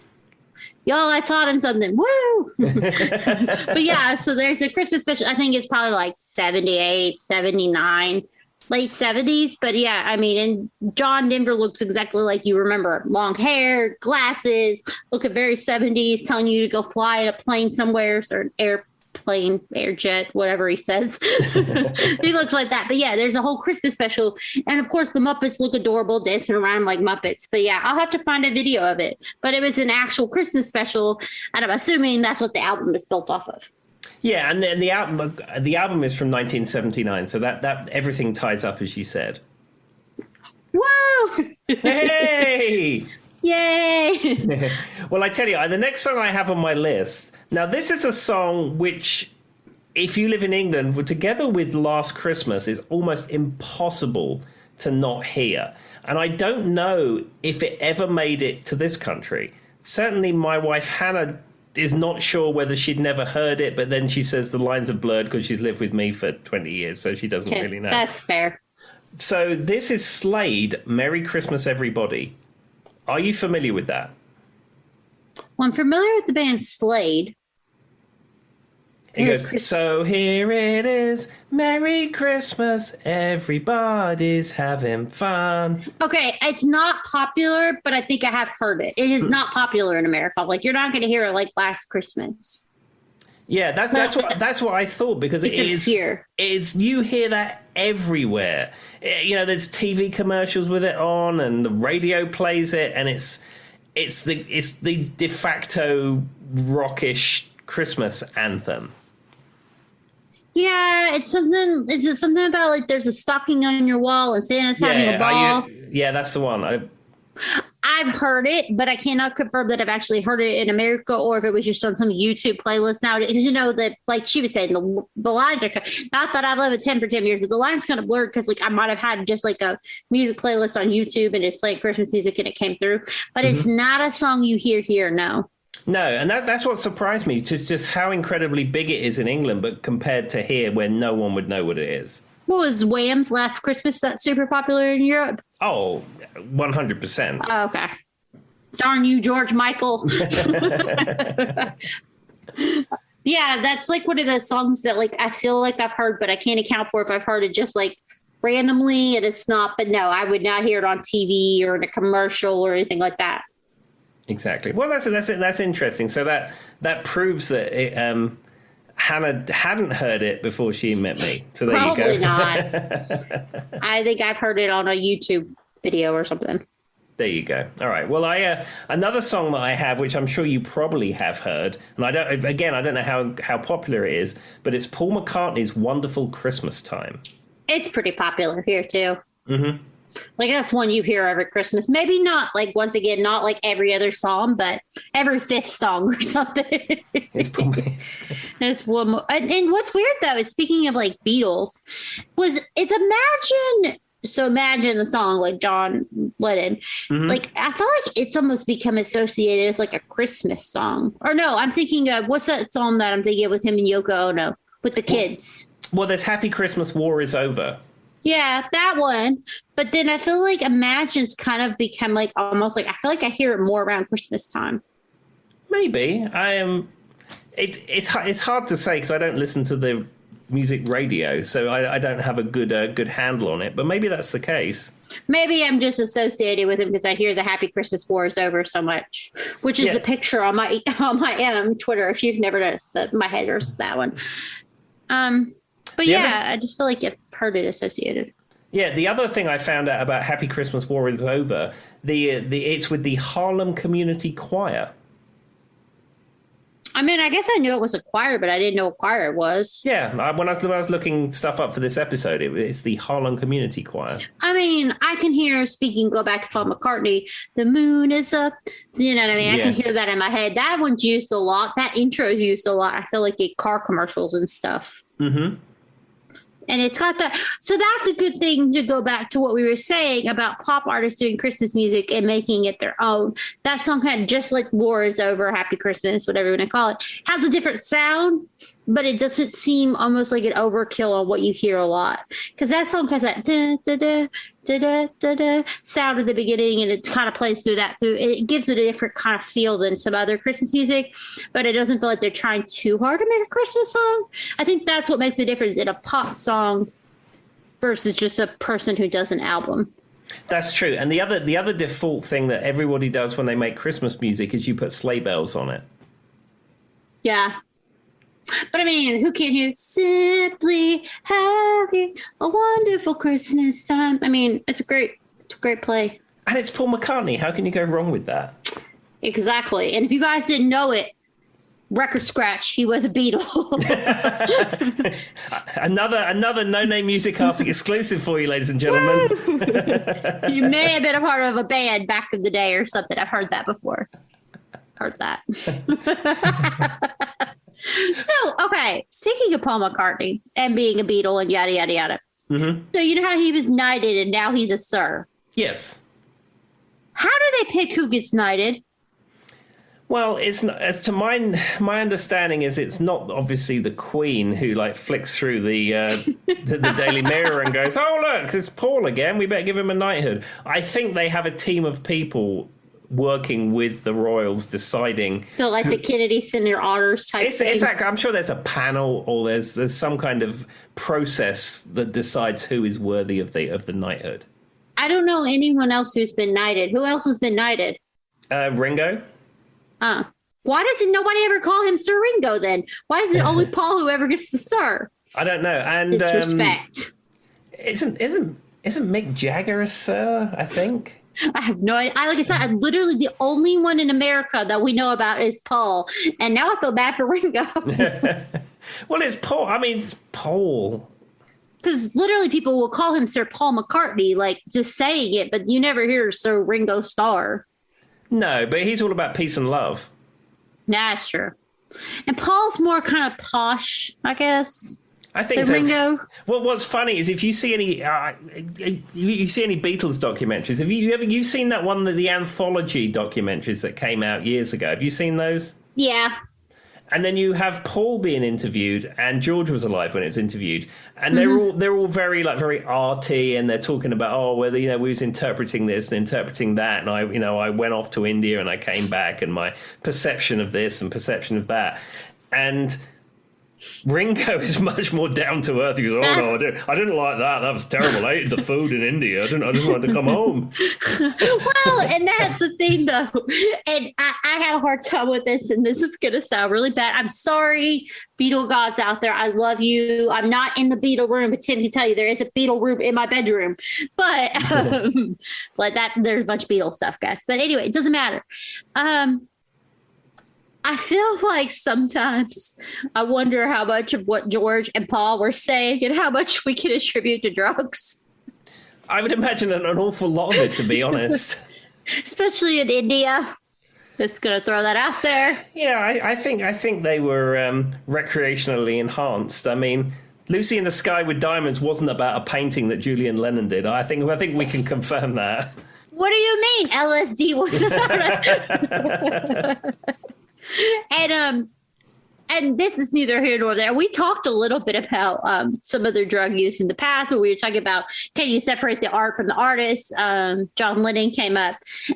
Y'all, I taught him something. Woo! But yeah, so there's a Christmas special. I think it's probably like 78, 79. Late 70s, but yeah, I mean, and John Denver looks exactly like you remember. Long hair, glasses, looking very 70s, telling you to go fly in a plane somewhere, or an airplane, airjet, whatever he says. He looks like that. But yeah, there's a whole Christmas special. And of course, the Muppets look adorable, dancing around like Muppets. But yeah, I'll have to find a video of it. But it was an actual Christmas special, and I'm assuming that's what the album is built off of. Yeah, and then the album is from 1979, so that everything ties up, as you said. Whoa! Hey! Yay! Well, I tell you, the next song I have on my list. Now, this is a song which, if you live in England, together with Last Christmas, is almost impossible to not hear. And I don't know if it ever made it to this country. Certainly, my wife Hannah is not sure whether she'd never heard it, but then she says the lines are blurred because she's lived with me for 20 years, so she doesn't really know. That's fair. So this is Slade, Merry Christmas, Everybody. Are you familiar with that? Well, I'm familiar with the band Slade. It goes, so here it is, Merry Christmas, everybody's having fun. Okay, it's not popular, but I think I have heard it. It is not popular in America. Like, you're not going to hear it like Last Christmas. Yeah, that's what I thought, because it's you hear that everywhere. There's TV commercials with it on, and the radio plays it, and it's the de facto rockish Christmas anthem. Yeah, it's something. Is it something about like there's a stocking on your wall and Santa's having a ball? Yeah, that's the one. I've heard it, but I cannot confirm that I've actually heard it in America or if it was just on some YouTube playlist now. Because that, like she was saying, the lines are not that I've lived with 10 for 10 years, but the lines kind of blurred because like I might have had just like a music playlist on YouTube and it's playing Christmas music and it came through. But it's not a song you hear here, no. No, and that's what surprised me, just how incredibly big it is in England, but compared to here where no one would know what it is. What was Wham's Last Christmas that's super popular in Europe? Oh, 100%. Oh, okay. Darn you, George Michael. Yeah, that's like one of those songs that like I feel like I've heard, but I can't account for if I've heard it just like randomly and it's not. But no, I would not hear it on TV or in a commercial or anything like that. Exactly. Well, that's interesting. So that proves that Hannah hadn't heard it before she met me. So there you go. Probably not. I think I've heard it on a YouTube video or something. There you go. All right. Well, another song that I have, which I'm sure you probably have heard, and I don't know how popular it is, but it's Paul McCartney's "Wonderful Christmas Time." It's pretty popular here too. Mm-hmm. Like that's one you hear every Christmas. Maybe not like once again, not like every other song, but every fifth song or something. It's one more. And what's weird though is speaking of like Beatles, it's Imagine So imagine the song like John Lennon. Like I feel like it's almost become associated as like a Christmas song. Or no, I'm thinking of what's that song that I'm thinking of with him and Yoko Ono with the kids? Well, there's Happy Christmas, War is Over. Yeah, that one. But then I feel like Imagine's kind of become like almost like I feel like I hear it more around Christmas time. Maybe. I am. It's hard to say because I don't listen to the music radio, so I don't have a good handle on it. But maybe that's the case. Maybe I'm just associated with him because I hear the Happy Christmas War is Over so much, which is the picture on my Twitter. If you've never noticed that, my header's that one. But I just feel like I've heard it associated. Yeah, the other thing I found out about Happy Christmas War is Over, it's with the Harlem Community Choir. I mean, I guess I knew it was a choir, but I didn't know what choir it was. Yeah, when I was looking stuff up for this episode, it's the Harlem Community Choir. I mean, I can hear, go back to Paul McCartney, the moon is up. You know what I mean? I can hear that in my head. That one's used a lot. That intro is used a lot. I feel like in car commercials and stuff. Mm-hmm. And it's got that. So that's a good thing to go back to what we were saying about pop artists doing Christmas music and making it their own. That song kind of just like War is Over, Happy Christmas, whatever you want to call it, has a different sound, but it doesn't seem almost like an overkill on what you hear a lot. Because that song has that da, da, da, da, da, da, da, sound at the beginning, and it kind of plays through that. It gives it a different kind of feel than some other Christmas music, but it doesn't feel like they're trying too hard to make a Christmas song. I think that's what makes the difference in a pop song versus just a person who does an album. That's true. And the other default thing that everybody does when they make Christmas music is you put sleigh bells on it. Yeah. But I mean, who can you simply having a wonderful Christmas time? I mean, it's a great play. And it's Paul McCartney. How can you go wrong with that? Exactly. And if you guys didn't know it, record scratch, he was a Beatle. another No Name Music Casting exclusive for you, ladies and gentlemen. You may have been a part of a band back in the day or something. I've heard that before. Heard that. So, okay, speaking of Paul McCartney and being a Beatle and yada, yada, yada. Mm-hmm. So you know how he was knighted and now he's a Sir? Yes. How do they pick who gets knighted? Well, it's not, as to my understanding is it's not obviously the Queen who like flicks through the Daily Mirror and goes, oh, look, it's Paul again. We better give him a knighthood. I think they have a team of people working with the royals deciding. So like the Kennedy Center honors type thing? Exactly. I'm sure there's a panel or there's some kind of process that decides who is worthy of the knighthood. I don't know anyone else who's been knighted. Who else has been knighted? Ringo. Why doesn't nobody ever call him Sir Ringo then? Why is it only Paul who ever gets the Sir? I don't know. And disrespect. Isn't Mick Jagger a Sir, I think? I have no idea. Like I said, I'm literally the only one in America that we know about is Paul. And now I feel bad for Ringo. Well, it's Paul. I mean, it's Paul. Because literally people will call him Sir Paul McCartney, like just saying it, but you never hear Sir Ringo Starr. No, but he's all about peace and love. That's true. And Paul's more kind of posh, I guess. I think so. Ringo. Well, what's funny is if you see any Beatles documentaries, have you seen that one, the anthology documentaries that came out years ago? Have you seen those? Yeah. And then you have Paul being interviewed, and George was alive when it was interviewed, and they're all very arty, and they're talking about we was interpreting this and interpreting that, and I went off to India and I came back, and my perception of this and perception of that, and Ringo is much more down to earth. He goes, I didn't like that. That was terrible. I ate the food in India. I just wanted to come home. Well, and that's the thing, though. And I have a hard time with this, and this is going to sound really bad. I'm sorry, Beatle gods out there. I love you. I'm not in the Beatle room, but Tim can tell you there is a Beatle room in my bedroom. But there's a bunch of Beatle stuff, guys. But anyway, it doesn't matter. I feel like sometimes I wonder how much of what George and Paul were saying and how much we can attribute to drugs. I would imagine an awful lot of it, to be honest. Especially in India. Just going to throw that out there. Yeah, I think they were recreationally enhanced. I mean, Lucy in the Sky with Diamonds wasn't about a painting that Julian Lennon did. I think we can confirm that. What do you mean LSD was about it? And this is neither here nor there. We talked a little bit about some of their drug use in the past, where we were talking about, can you separate the art from the artist? John Lennon came up.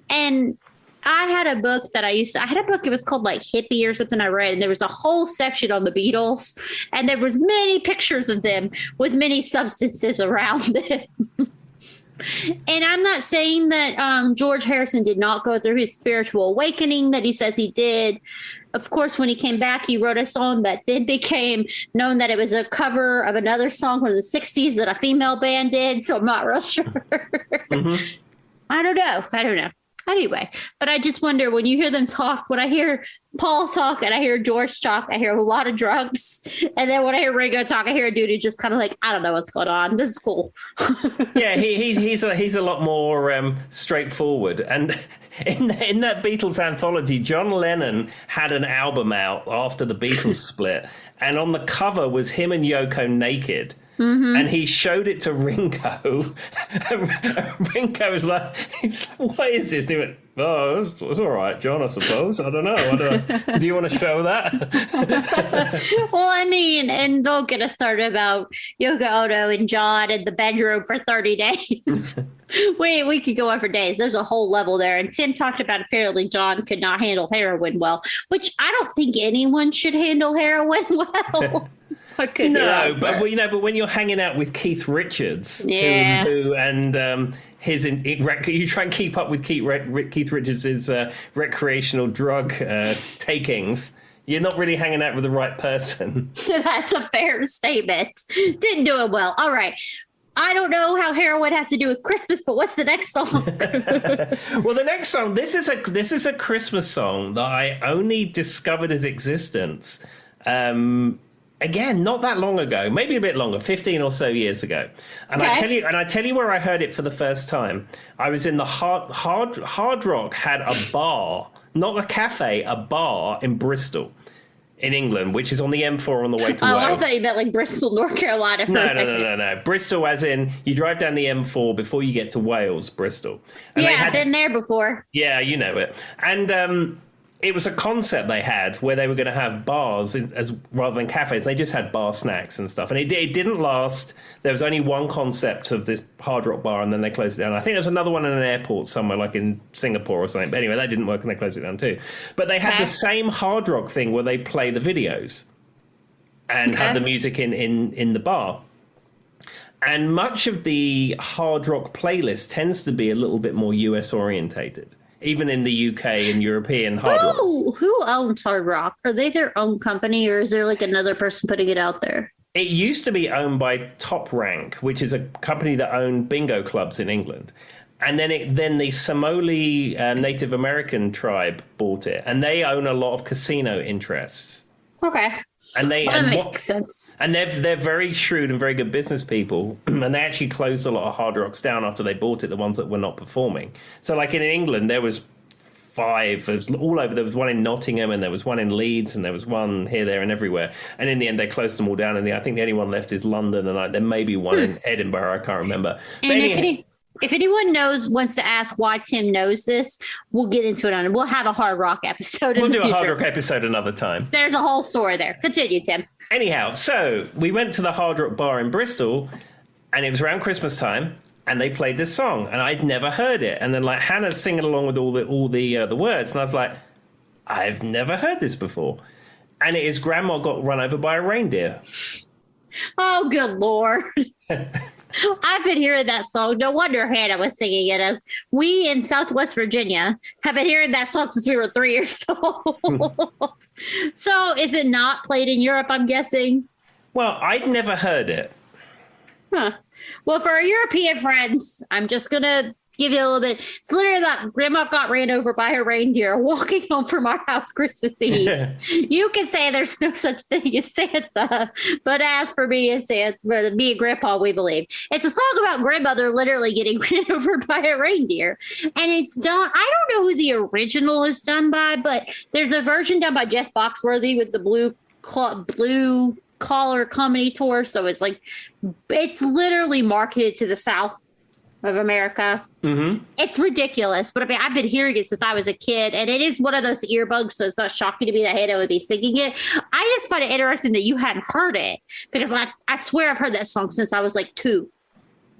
And I had a book it was called like Hippie or something I read, and there was a whole section on the Beatles, and there was many pictures of them with many substances around it. And I'm not saying that George Harrison did not go through his spiritual awakening that he says he did. Of course, when he came back, he wrote a song that then became known that it was a cover of another song from the 60s that a female band did. So I'm not real sure. Mm-hmm. I don't know. Anyway, but I just wonder, when you hear them talk, when I hear Paul talk and I hear George talk, I hear a lot of drugs. And then when I hear Ringo talk, I hear a dude who just kind of like, I don't know what's going on. This is cool. Yeah, he's a lot more straightforward. And in that Beatles anthology, John Lennon had an album out after the Beatles split. And on the cover was him and Yoko naked. Mm-hmm. And he showed it to Ringo. Ringo was like, what is this? He went, oh, it's all right, John, I suppose. I don't know. Do you want to show that? Well, I mean, and don't get us started about Yoko Ono and John in the bedroom for 30 days. We could go on for days. There's a whole level there. And Tim talked about apparently John could not handle heroin well, which I don't think anyone should handle heroin well. But when you're hanging out with Keith Richards, yeah, who you try and keep up with Keith Richards' recreational drug takings, you're not really hanging out with the right person. That's a fair statement. Didn't do it well. All right. I don't know how heroin has to do with Christmas, but what's the next song? Well, the next song, this is a Christmas song that I only discovered its existence. Again, not that long ago, maybe a bit longer, 15 or so years ago. And okay. I tell you where I heard it for the first time. I was in the Hard Rock had a bar, not a cafe, a bar in Bristol, in England, which is on the M4 on the way to Wales. I thought you meant like Bristol, North Carolina. No. Bristol, as in you drive down the M4 before you get to Wales, Bristol. And I've been there before. Yeah, you know it. And it was a concept they had where they were going to have bars as rather than cafes. They just had bar snacks and stuff. And it didn't last. There was only one concept of this Hard Rock bar, and then they closed it down. I think there's another one in an airport somewhere, like in Singapore or something. But anyway, that didn't work, and they closed it down too. But they had the same Hard Rock thing where they play the videos and have the music in the bar. And much of the Hard Rock playlist tends to be a little bit more US orientated. Even in the UK and European Hard Rock. Who owns Hard Rock? Are they their own company, or is there like another person putting it out there? It used to be owned by Top Rank, which is a company that owned bingo clubs in England. And then the Somali Native American tribe bought it. And they own a lot of casino interests. Okay. And that makes sense. And they're very shrewd and very good business people. And they actually closed a lot of Hard Rocks down after they bought it, the ones that were not performing. So like in England, there was 5. There was all over. There was one in Nottingham, and there was one in Leeds, and there was one here, there, and everywhere. And in the end, they closed them all down. And I think the only one left is London, and there may be one in Edinburgh. I can't remember. And if anyone wants to ask why Tim knows this, we'll get into it We'll have a Hard Rock episode. We'll do a Hard Rock episode another time. There's a whole story there. Continue, Tim. Anyhow, so we went to the Hard Rock bar in Bristol, and it was around Christmas time, and they played this song, and I'd never heard it. And then like Hannah's singing along with all the words, and I was like, I've never heard this before. And it is Grandma Got Run Over by a Reindeer. Oh, good Lord. I've been hearing that song. No wonder Hannah was singing it, as we in Southwest Virginia have been hearing that song since we were 3 years old. So is it not played in Europe, I'm guessing? Well, I'd never heard it. Huh. Well, for our European friends, I'm just going to give you a little bit. It's literally that Grandma got ran over by a reindeer walking home from our house Christmas Eve. You can say there's no such thing as Santa, but as for me and Santa, for me and Grandpa, we believe. It's a song about grandmother literally getting ran over by a reindeer. And it's done, I don't know who the original is done by, but there's a version done by Jeff Foxworthy with the blue collar comedy tour. So it's like, it's literally marketed to the South of America. Mm-hmm. It's ridiculous. But I mean, I've been hearing it since I was a kid, and it is one of those earbuds. So it's not shocking to me that Hannah would be singing it. I just find it interesting that you hadn't heard it, because I swear I've heard that song since I was like 2.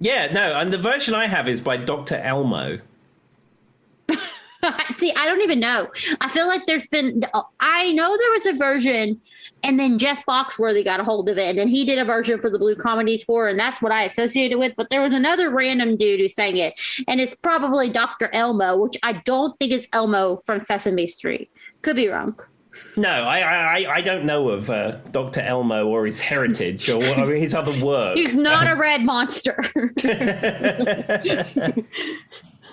Yeah, no. And the version I have is by Dr. Elmo. See, I don't even know. I feel like I know there was a version, and then Jeff Foxworthy got a hold of it, and then he did a version for the Blue Comedy Tour, and that's what I associated with. But there was another random dude who sang it, and it's probably Dr. Elmo, which I don't think is Elmo from Sesame Street. Could be wrong. No, I don't know of Dr. Elmo or his heritage or his other work. He's not a red monster.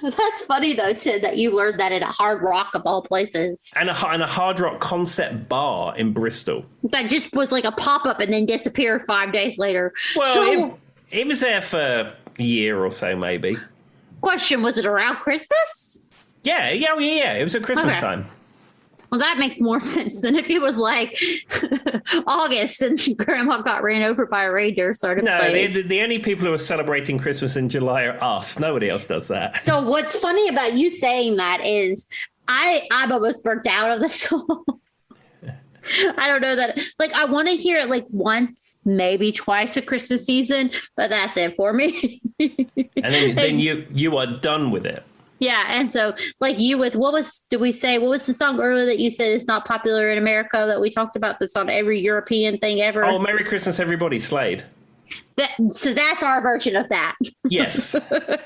That's funny, though, Tim, that you learned that at a Hard Rock of all places. And a Hard Rock concept bar in Bristol. That just was like a pop-up and then disappeared 5 days later. Well, so, it was there for a year or so, maybe. Question, was it around Christmas? Yeah. It was at Christmas time. Well, that makes more sense than if it was like August and Grandma got ran over by a reindeer. The only people who are celebrating Christmas in July are us. Nobody else does that. So what's funny about you saying that is I'm almost burnt out of the song. I don't know that. Like, I want to hear it like once, maybe twice a Christmas season, but that's it for me. And then you are done with it. Yeah, and so like you with what was the song earlier that you said is not popular in America that we talked about that's on every European thing ever? Oh, Merry Christmas, Everybody, Slade. So that's our version of that. Yes. And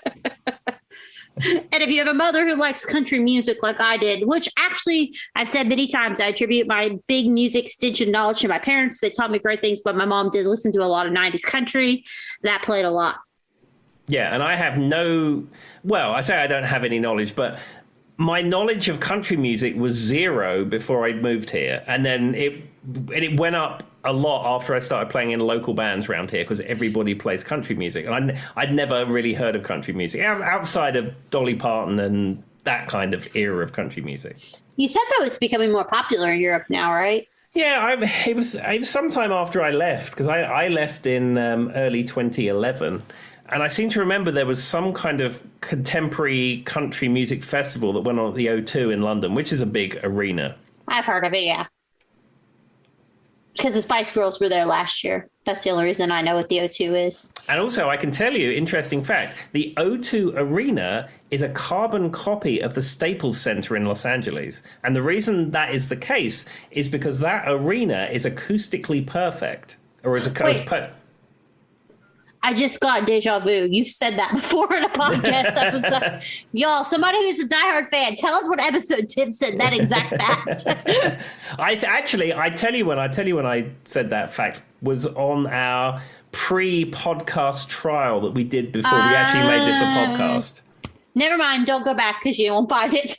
if you have a mother who likes country music like I did, which actually I've said many times, I attribute my big music extension knowledge to my parents. They taught me great things, but my mom did listen to a lot of 90s country. That played a lot. Yeah, and I have I say I don't have any knowledge, but my knowledge of country music was zero before I moved here. And then it went up a lot after I started playing in local bands around here because everybody plays country music. And I'd never really heard of country music outside of Dolly Parton and that kind of era of country music. You said that it's becoming more popular in Europe now, right? Yeah, it was sometime after I left, because I left in early 2011. And I seem to remember there was some kind of contemporary country music festival that went on at the O2 in London, which is a big arena. I've heard of it, yeah. Because the Spice Girls were there last year. That's the only reason I know what the O2 is. And also, I can tell you, interesting fact, the O2 Arena is a carbon copy of the Staples Center in Los Angeles. And the reason that is the case is because that arena is acoustically perfect. Or is I just got deja vu. You've said that before in a podcast episode. Y'all, somebody who's a diehard fan, tell us what episode Tim said that exact fact. I tell you when I said that fact was on our pre-podcast trial that we did before we actually made this a podcast. Never mind. Don't go back because you won't find it.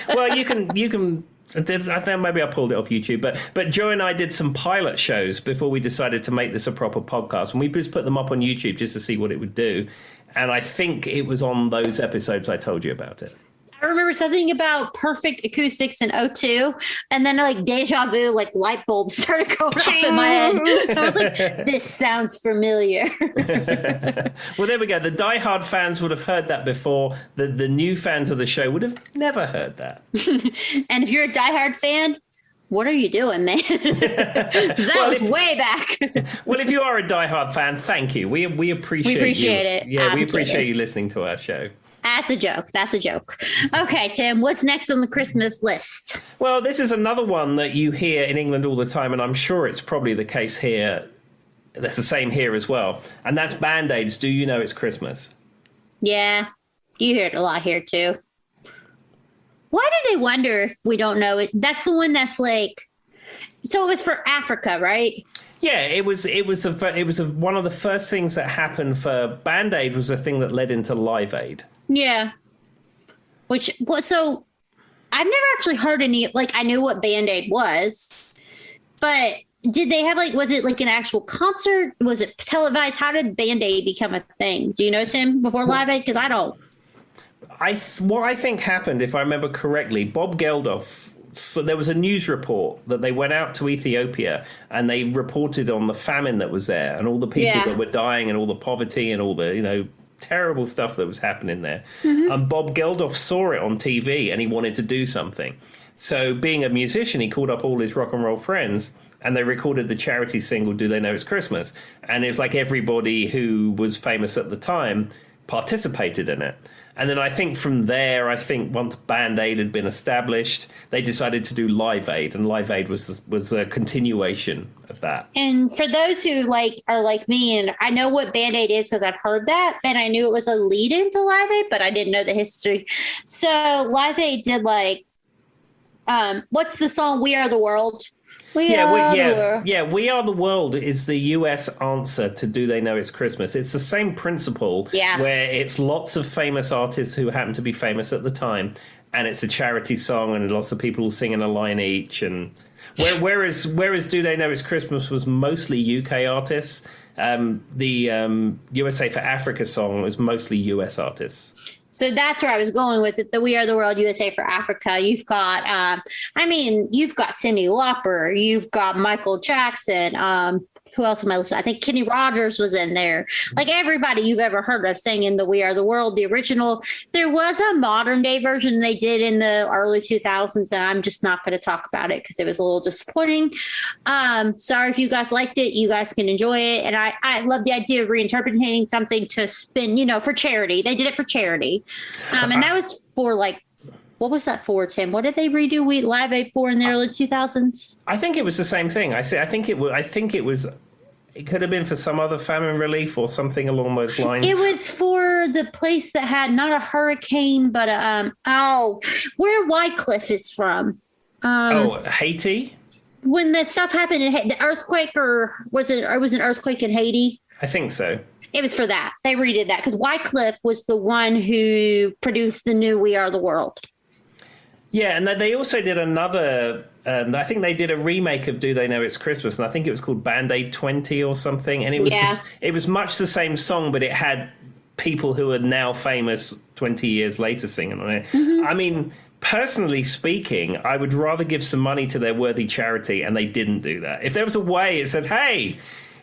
Well, you can. I think maybe I pulled it off YouTube, but Joe and I did some pilot shows before we decided to make this a proper podcast, and we just put them up on YouTube just to see what it would do. And I think it was on those episodes I told you about it. I remember something about perfect acoustics in O2, and then like deja vu, like light bulbs started going off in my head. I was like, this sounds familiar. Well, there we go. The diehard fans would have heard that before. The new fans of the show would have never heard that. And if you're a diehard fan, what are you doing, man? That was way back. Well, if you are a diehard fan, thank you. We appreciate you. We appreciate it. Yeah, we appreciate you listening to our show. That's a joke. That's a joke. Okay, Tim, what's next on the Christmas list? Well, this is another one that you hear in England all the time, and I'm sure it's probably the case here. That's the same here as well. And that's Band-Aids. Do you know it's Christmas? Yeah, you hear it a lot here, too. Why do they wonder if we don't know it? That's the one that's like... So it was for Africa, right? Yeah, it was one of the first things that happened for Band-Aid was the thing that led into Live Aid. Yeah. So I've never actually heard any, like, I knew what Band-Aid was, but did they have, like, was it like an actual concert? Was it televised? How did Band-Aid become a thing? Do you know, Tim, before Live Aid? Because I don't. What I think happened, if I remember correctly, Bob Geldof so there was a news report that they went out to Ethiopia and they reported on the famine that was there and all the people that were dying and all the poverty and all the, terrible stuff that was happening there. And Bob Geldof saw it on TV and he wanted to do something. So being a musician, he called up all his rock and roll friends and they recorded the charity single, Do They Know It's Christmas? And it's like everybody who was famous at the time participated in it. And then I think from there, once Band Aid had been established, they decided to do Live Aid, and Live Aid was a continuation of that. And for those who are like me, and I know what Band Aid is because I've heard that, and I knew it was a lead into Live Aid, but I didn't know the history. So Live Aid did what's the song We Are the World? We Are the World is the US answer to Do They Know It's Christmas. It's the same principle where it's lots of famous artists who happen to be famous at the time, and it's a charity song and lots of people singing a line each. And whereas Do They Know It's Christmas was mostly UK artists, the USA for Africa song was mostly US artists. So that's where I was going with it. The We Are the World USA for Africa. You've got, you've got Cyndi Lauper. You've got Michael Jackson. Who else am I listening? I think Kenny Rogers was in there. Like everybody you've ever heard of singing the We Are the World, the original. There was a modern day version they did in the early 2000s, and I'm just not going to talk about it because it was a little disappointing. Sorry if you guys liked it. You guys can enjoy it. And I love the idea of reinterpreting something to spin, for charity. They did it for charity. And that was for what was that for, Tim? What did they redo Live Aid for in the early 2000s? I think it was the same thing. I think it was. It could have been for some other famine relief or something along those lines. It was for the place that had not a hurricane, but where Wycliffe is from. Haiti. When that stuff happened, the earthquake, or was it an earthquake in Haiti? I think so. It was for that. They redid that because Wycliffe was the one who produced the new We Are the World. Yeah, and they also did another. I think they did a remake of Do They Know It's Christmas, and I think it was called Band Aid 20 or something. And it was much the same song, but it had people who are now famous 20 years later singing on it. I mean, personally speaking, I would rather give some money to their worthy charity, and they didn't do that. If there was a way it said, hey,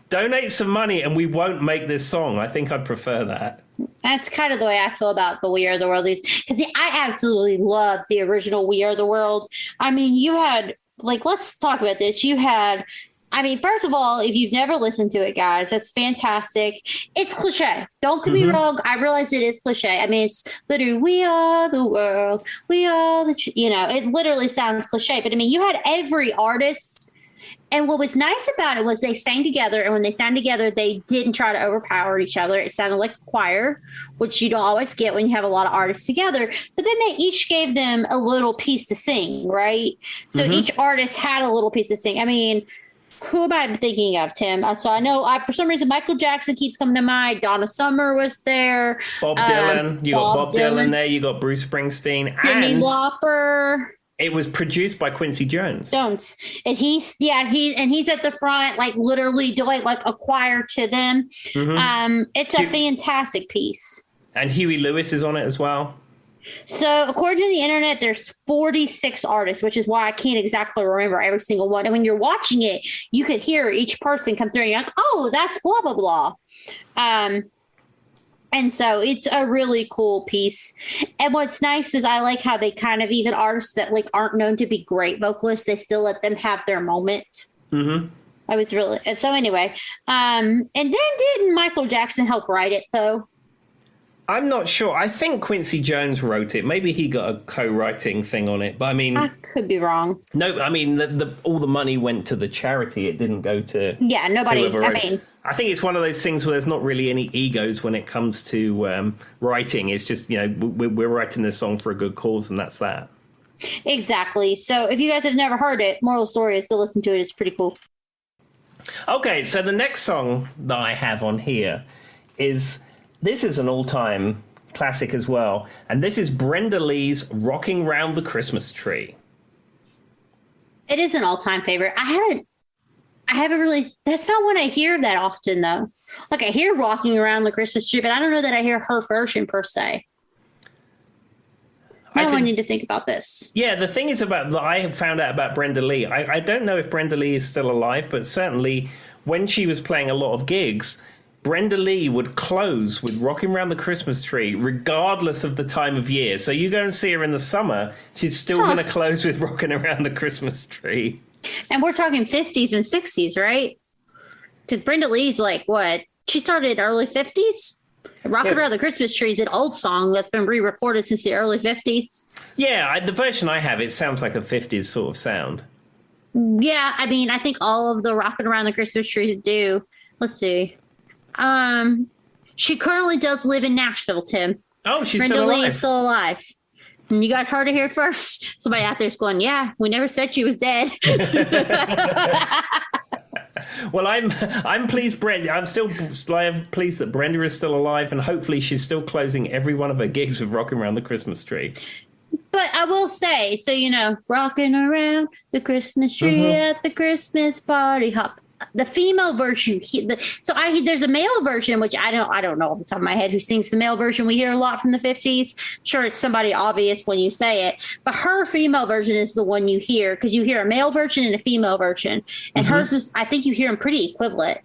donate some money and we won't make this song, I think I'd prefer that. That's kind of the way I feel about the We Are the World. Because I absolutely love the original We Are the World. I mean, you had, let's talk about this. You had, first of all, if you've never listened to it, guys, that's fantastic. It's cliche. Don't get me wrong. I realize it is cliche. It's literally, we are the world. We are it literally sounds cliche. But you had every artist. And what was nice about it was they sang together. And when they sang together, they didn't try to overpower each other. It sounded like a choir, which you don't always get when you have a lot of artists together. But then they each gave them a little piece to sing, right? So each artist had a little piece to sing. Who am I thinking of, Tim? So I know for some reason Michael Jackson keeps coming to mind. Donna Summer was there. Bob Dylan. You got Bob Dylan there. You got Bruce Springsteen. Cyndi Lauper. It was produced by Quincy Jones. And he's at the front, literally doing a choir to them. It's a fantastic piece. And Huey Lewis is on it as well. So according to the internet, there's 46 artists, which is why I can't exactly remember every single one. And when you're watching it, you could hear each person come through and you're like, oh, that's blah, blah, blah. And so it's a really cool piece. And what's nice is I like how they kind of, even artists that aren't known to be great vocalists, they still let them have their moment. I was really, so anyway. And then didn't Michael Jackson help write it though? I'm not sure. I think Quincy Jones wrote it. Maybe he got a co-writing thing on it, but I could be wrong. No, all the money went to the charity. It didn't go to nobody. I think it's one of those things where there's not really any egos when it comes to writing. It's just, we're writing this song for a good cause, and that's that. Exactly. So if you guys have never heard it, moral story is go listen to it. It's pretty cool. Okay, so the next song that I have on here this is an all-time classic as well, and this is Brenda Lee's Rocking Round the Christmas Tree. It is an all-time favorite. I haven't really, that's not one I hear that often though. I hear Rocking Around the Christmas Tree, but I don't know that I hear her version per se. I need to think about this. Yeah, the thing is I have found out about Brenda Lee. I don't know if Brenda Lee is still alive, but certainly when she was playing a lot of gigs, Brenda Lee would close with Rocking Around the Christmas Tree, regardless of the time of year. So you go and see her in the summer, she's still going to close with Rocking Around the Christmas Tree. And we're talking 50s and 60s, right? Because Brenda Lee's like, what? She started early 50s? Rockin' Around the Christmas Tree is an old song that's been re-recorded since the early 50s. Yeah, the version I have, it sounds like a 50s sort of sound. Yeah, I mean, I think all of the Rockin' Around the Christmas Trees do. Let's see. She currently does live in Nashville, Tim. Oh, she's Brenda still alive. Lee is still alive. And you guys heard it here first. Somebody out there's going, yeah, we never said she was dead. Well, I'm pleased, Brenda. I'm pleased that Brenda is still alive, and hopefully she's still closing every one of her gigs with "Rocking Around the Christmas Tree." But I will say, so rocking around the Christmas tree at the Christmas party hop. The female version, there's a male version, which I don't know off the top of my head who sings the male version. We hear a lot from the 50s. Sure, it's somebody obvious when you say it, but her female version is the one you hear, because you hear a male version and a female version, and hers is, I think you hear them pretty equivalent.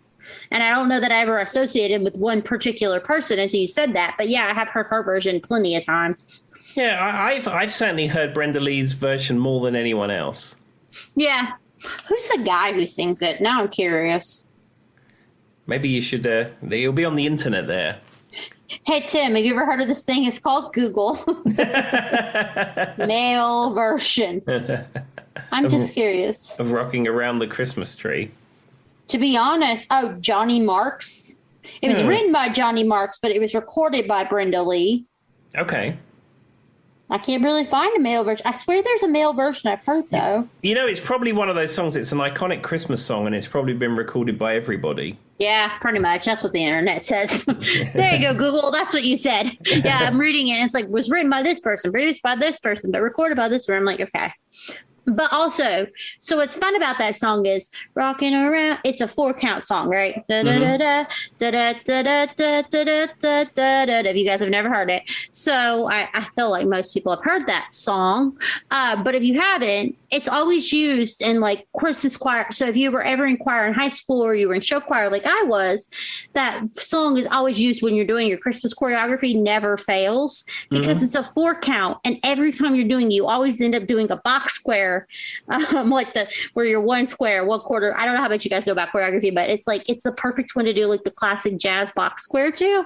And I don't know that I ever associated with one particular person until you said that, but yeah, I have heard her version plenty of times. Yeah, I've certainly heard Brenda Lee's version more than anyone else. Yeah. Who's the guy who sings it? Now I'm curious. Maybe you should, you'll be on the internet there. Hey, Tim, have you ever heard of this thing? It's called Google. Male version. I'm just curious. Of Rocking Around the Christmas Tree. To be honest, Johnny Marks. It was written by Johnny Marks, but it was recorded by Brenda Lee. Okay. I can't really find a male version. I swear there's a male version I've heard, though. It's probably one of those songs. It's an iconic Christmas song, and it's probably been recorded by everybody. Yeah, pretty much. That's what the internet says. There you go, Google. That's what you said. Yeah, I'm reading it. It's like, was written by this person, produced by this person, but recorded by this one. I'm like, okay. But also, so what's fun about that song is rocking around. It's a 4-count song, right? Da da da da da da da da da da da da. If you guys have never heard it, so I feel like most people have heard that song. But if you haven't, it's always used in like Christmas choir. So if you were ever in choir in high school or you were in show choir like I was, that song is always used when you're doing your Christmas choreography. Never fails because it's a 4-count, and every time you're doing, you always end up doing a box square. Like where you're 1 square, 1 quarter. I don't know how much you guys know about choreography, but it's the perfect one to do like the classic jazz box square too.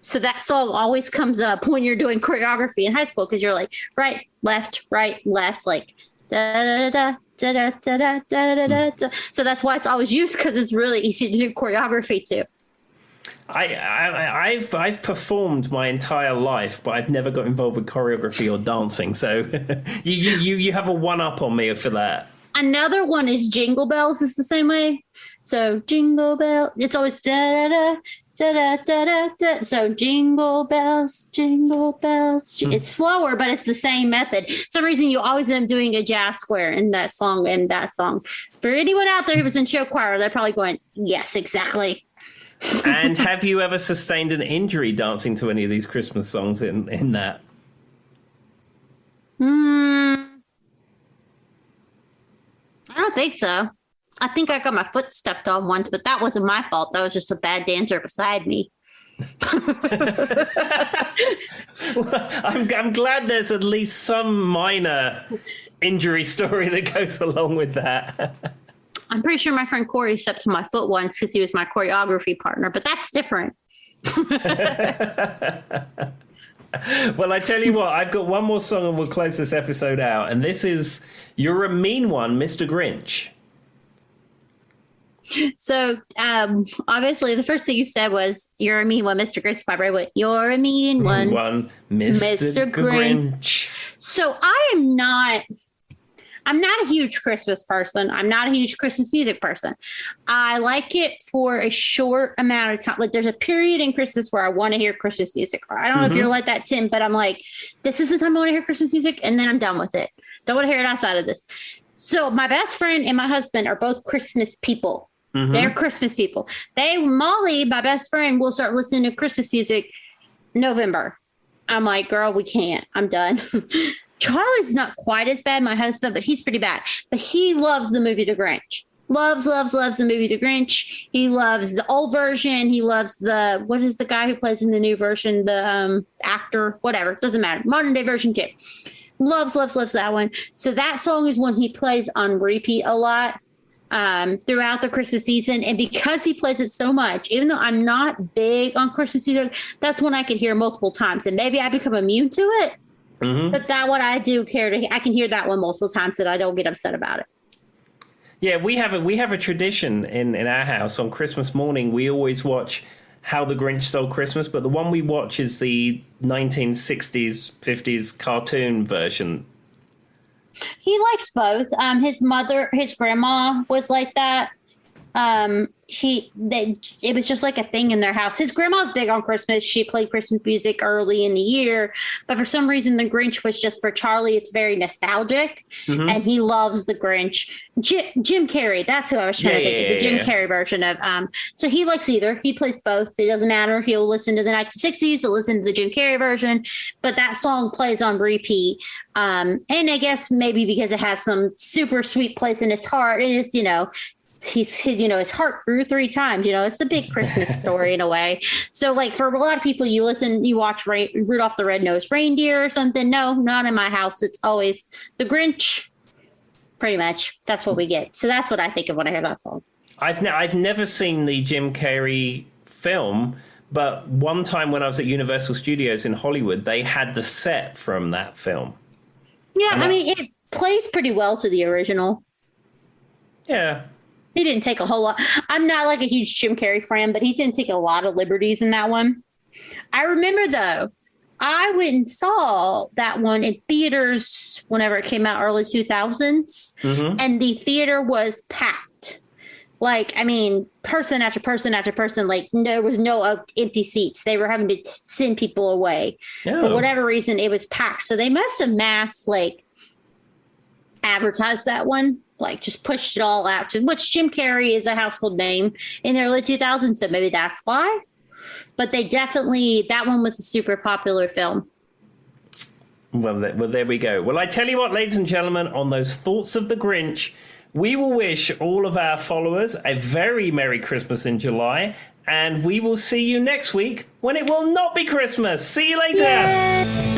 So that song always comes up when you're doing choreography in high school, because you're like right, left, like da da da da da da da da da. So that's why it's always used, because it's really easy to do choreography too. I've performed my entire life, but I've never got involved with choreography or dancing. So you have a one-up on me for that. Another one is Jingle Bells. Is the same way. So Jingle Bell. It's always da da da da da da da. So Jingle Bells, Jingle Bells. It's slower, but it's the same method. For some reason, you always end up doing a jazz square in that song. For anyone out there who was in show choir, they're probably going, yes, exactly. And have you ever sustained an injury dancing to any of these Christmas songs in that? I don't think so. I think I got my foot stepped on once, but that wasn't my fault. That was just a bad dancer beside me. Well, I'm glad there's at least some minor injury story that goes along with that. I'm pretty sure my friend Corey stepped to my foot once because he was my choreography partner, but that's different. Well, I tell you what, I've got one more song and we'll close this episode out. And this is You're a Mean One, Mr. Grinch. So, obviously, the first thing you said was, you're a mean one, Mr. Grinch. I went, you're a mean one, Mr. Grinch. So I'm not a huge Christmas person. I'm not a huge Christmas music person. I like it for a short amount of time. Like there's a period in Christmas where I want to hear Christmas music. I don't know if you're like that, Tim, but I'm like, this is the time I want to hear Christmas music, and then I'm done with it. Don't want to hear it outside of this. So my best friend and my husband are both Christmas people. They're Christmas people. Molly, my best friend, will start listening to Christmas music November. I'm like, girl, we can't. I'm done. Charlie's not quite as bad, my husband, but he's pretty bad. But he loves the movie The Grinch. Loves the movie The Grinch. He loves the old version. He loves what is the guy who plays in the new version? The actor, whatever. Doesn't matter. Modern day version too. Loves that one. So that song is one he plays on repeat a lot throughout the Christmas season. And because he plays it so much, even though I'm not big on Christmas season, that's one I could hear multiple times. And maybe I become immune to it. Mm-hmm. But that one I do care to. I can hear that one multiple times that I don't get upset about it. Yeah, we have a tradition in our house. On Christmas morning, we always watch How the Grinch Stole Christmas, but the one we watch is the 1960s, 50s cartoon version. He likes both. His grandma was like that. It was just like a thing in their house. His grandma's big on Christmas. She played Christmas music early in the year, but for some reason the Grinch was just for Charlie. It's very nostalgic, and he loves the Grinch. Jim Carrey, that's who I was trying to think of, the Jim Carrey version of. So he likes either. He plays both. It doesn't matter. He'll listen to the 1960s. He'll listen to the Jim Carrey version, but that song plays on repeat. And I guess maybe because it has some super sweet place in his heart, and it's his heart grew 3 times. It's the big Christmas story in a way. So like for a lot of people, you watch Rudolph the Red-Nosed Reindeer or something. No, not in my house. It's always the Grinch. Pretty much. That's what we get. So that's what I think of when I hear that song. I've never seen the Jim Carrey film, but one time when I was at Universal Studios in Hollywood, they had the set from that film. Yeah, I mean, it plays pretty well to the original. Yeah. He didn't take a whole lot. I'm not like a huge Jim Carrey fan, but he didn't take a lot of liberties in that one. I remember, though, I went and saw that one in theaters whenever it came out, early 2000s, and the theater was packed. Like, I mean, person after person after person, like there was no empty seats. They were having to send people away. Oh. For whatever reason, it was packed. So they must have advertised that one. Like just pushed it all out to which Jim Carrey is a household name in the early 2000s. So maybe that's why. But that one was a super popular film. Well, there we go. Well, I tell you what, ladies and gentlemen, on those thoughts of the Grinch, we will wish all of our followers a very Merry Christmas in July. And we will see you next week when it will not be Christmas. See you later. Yay!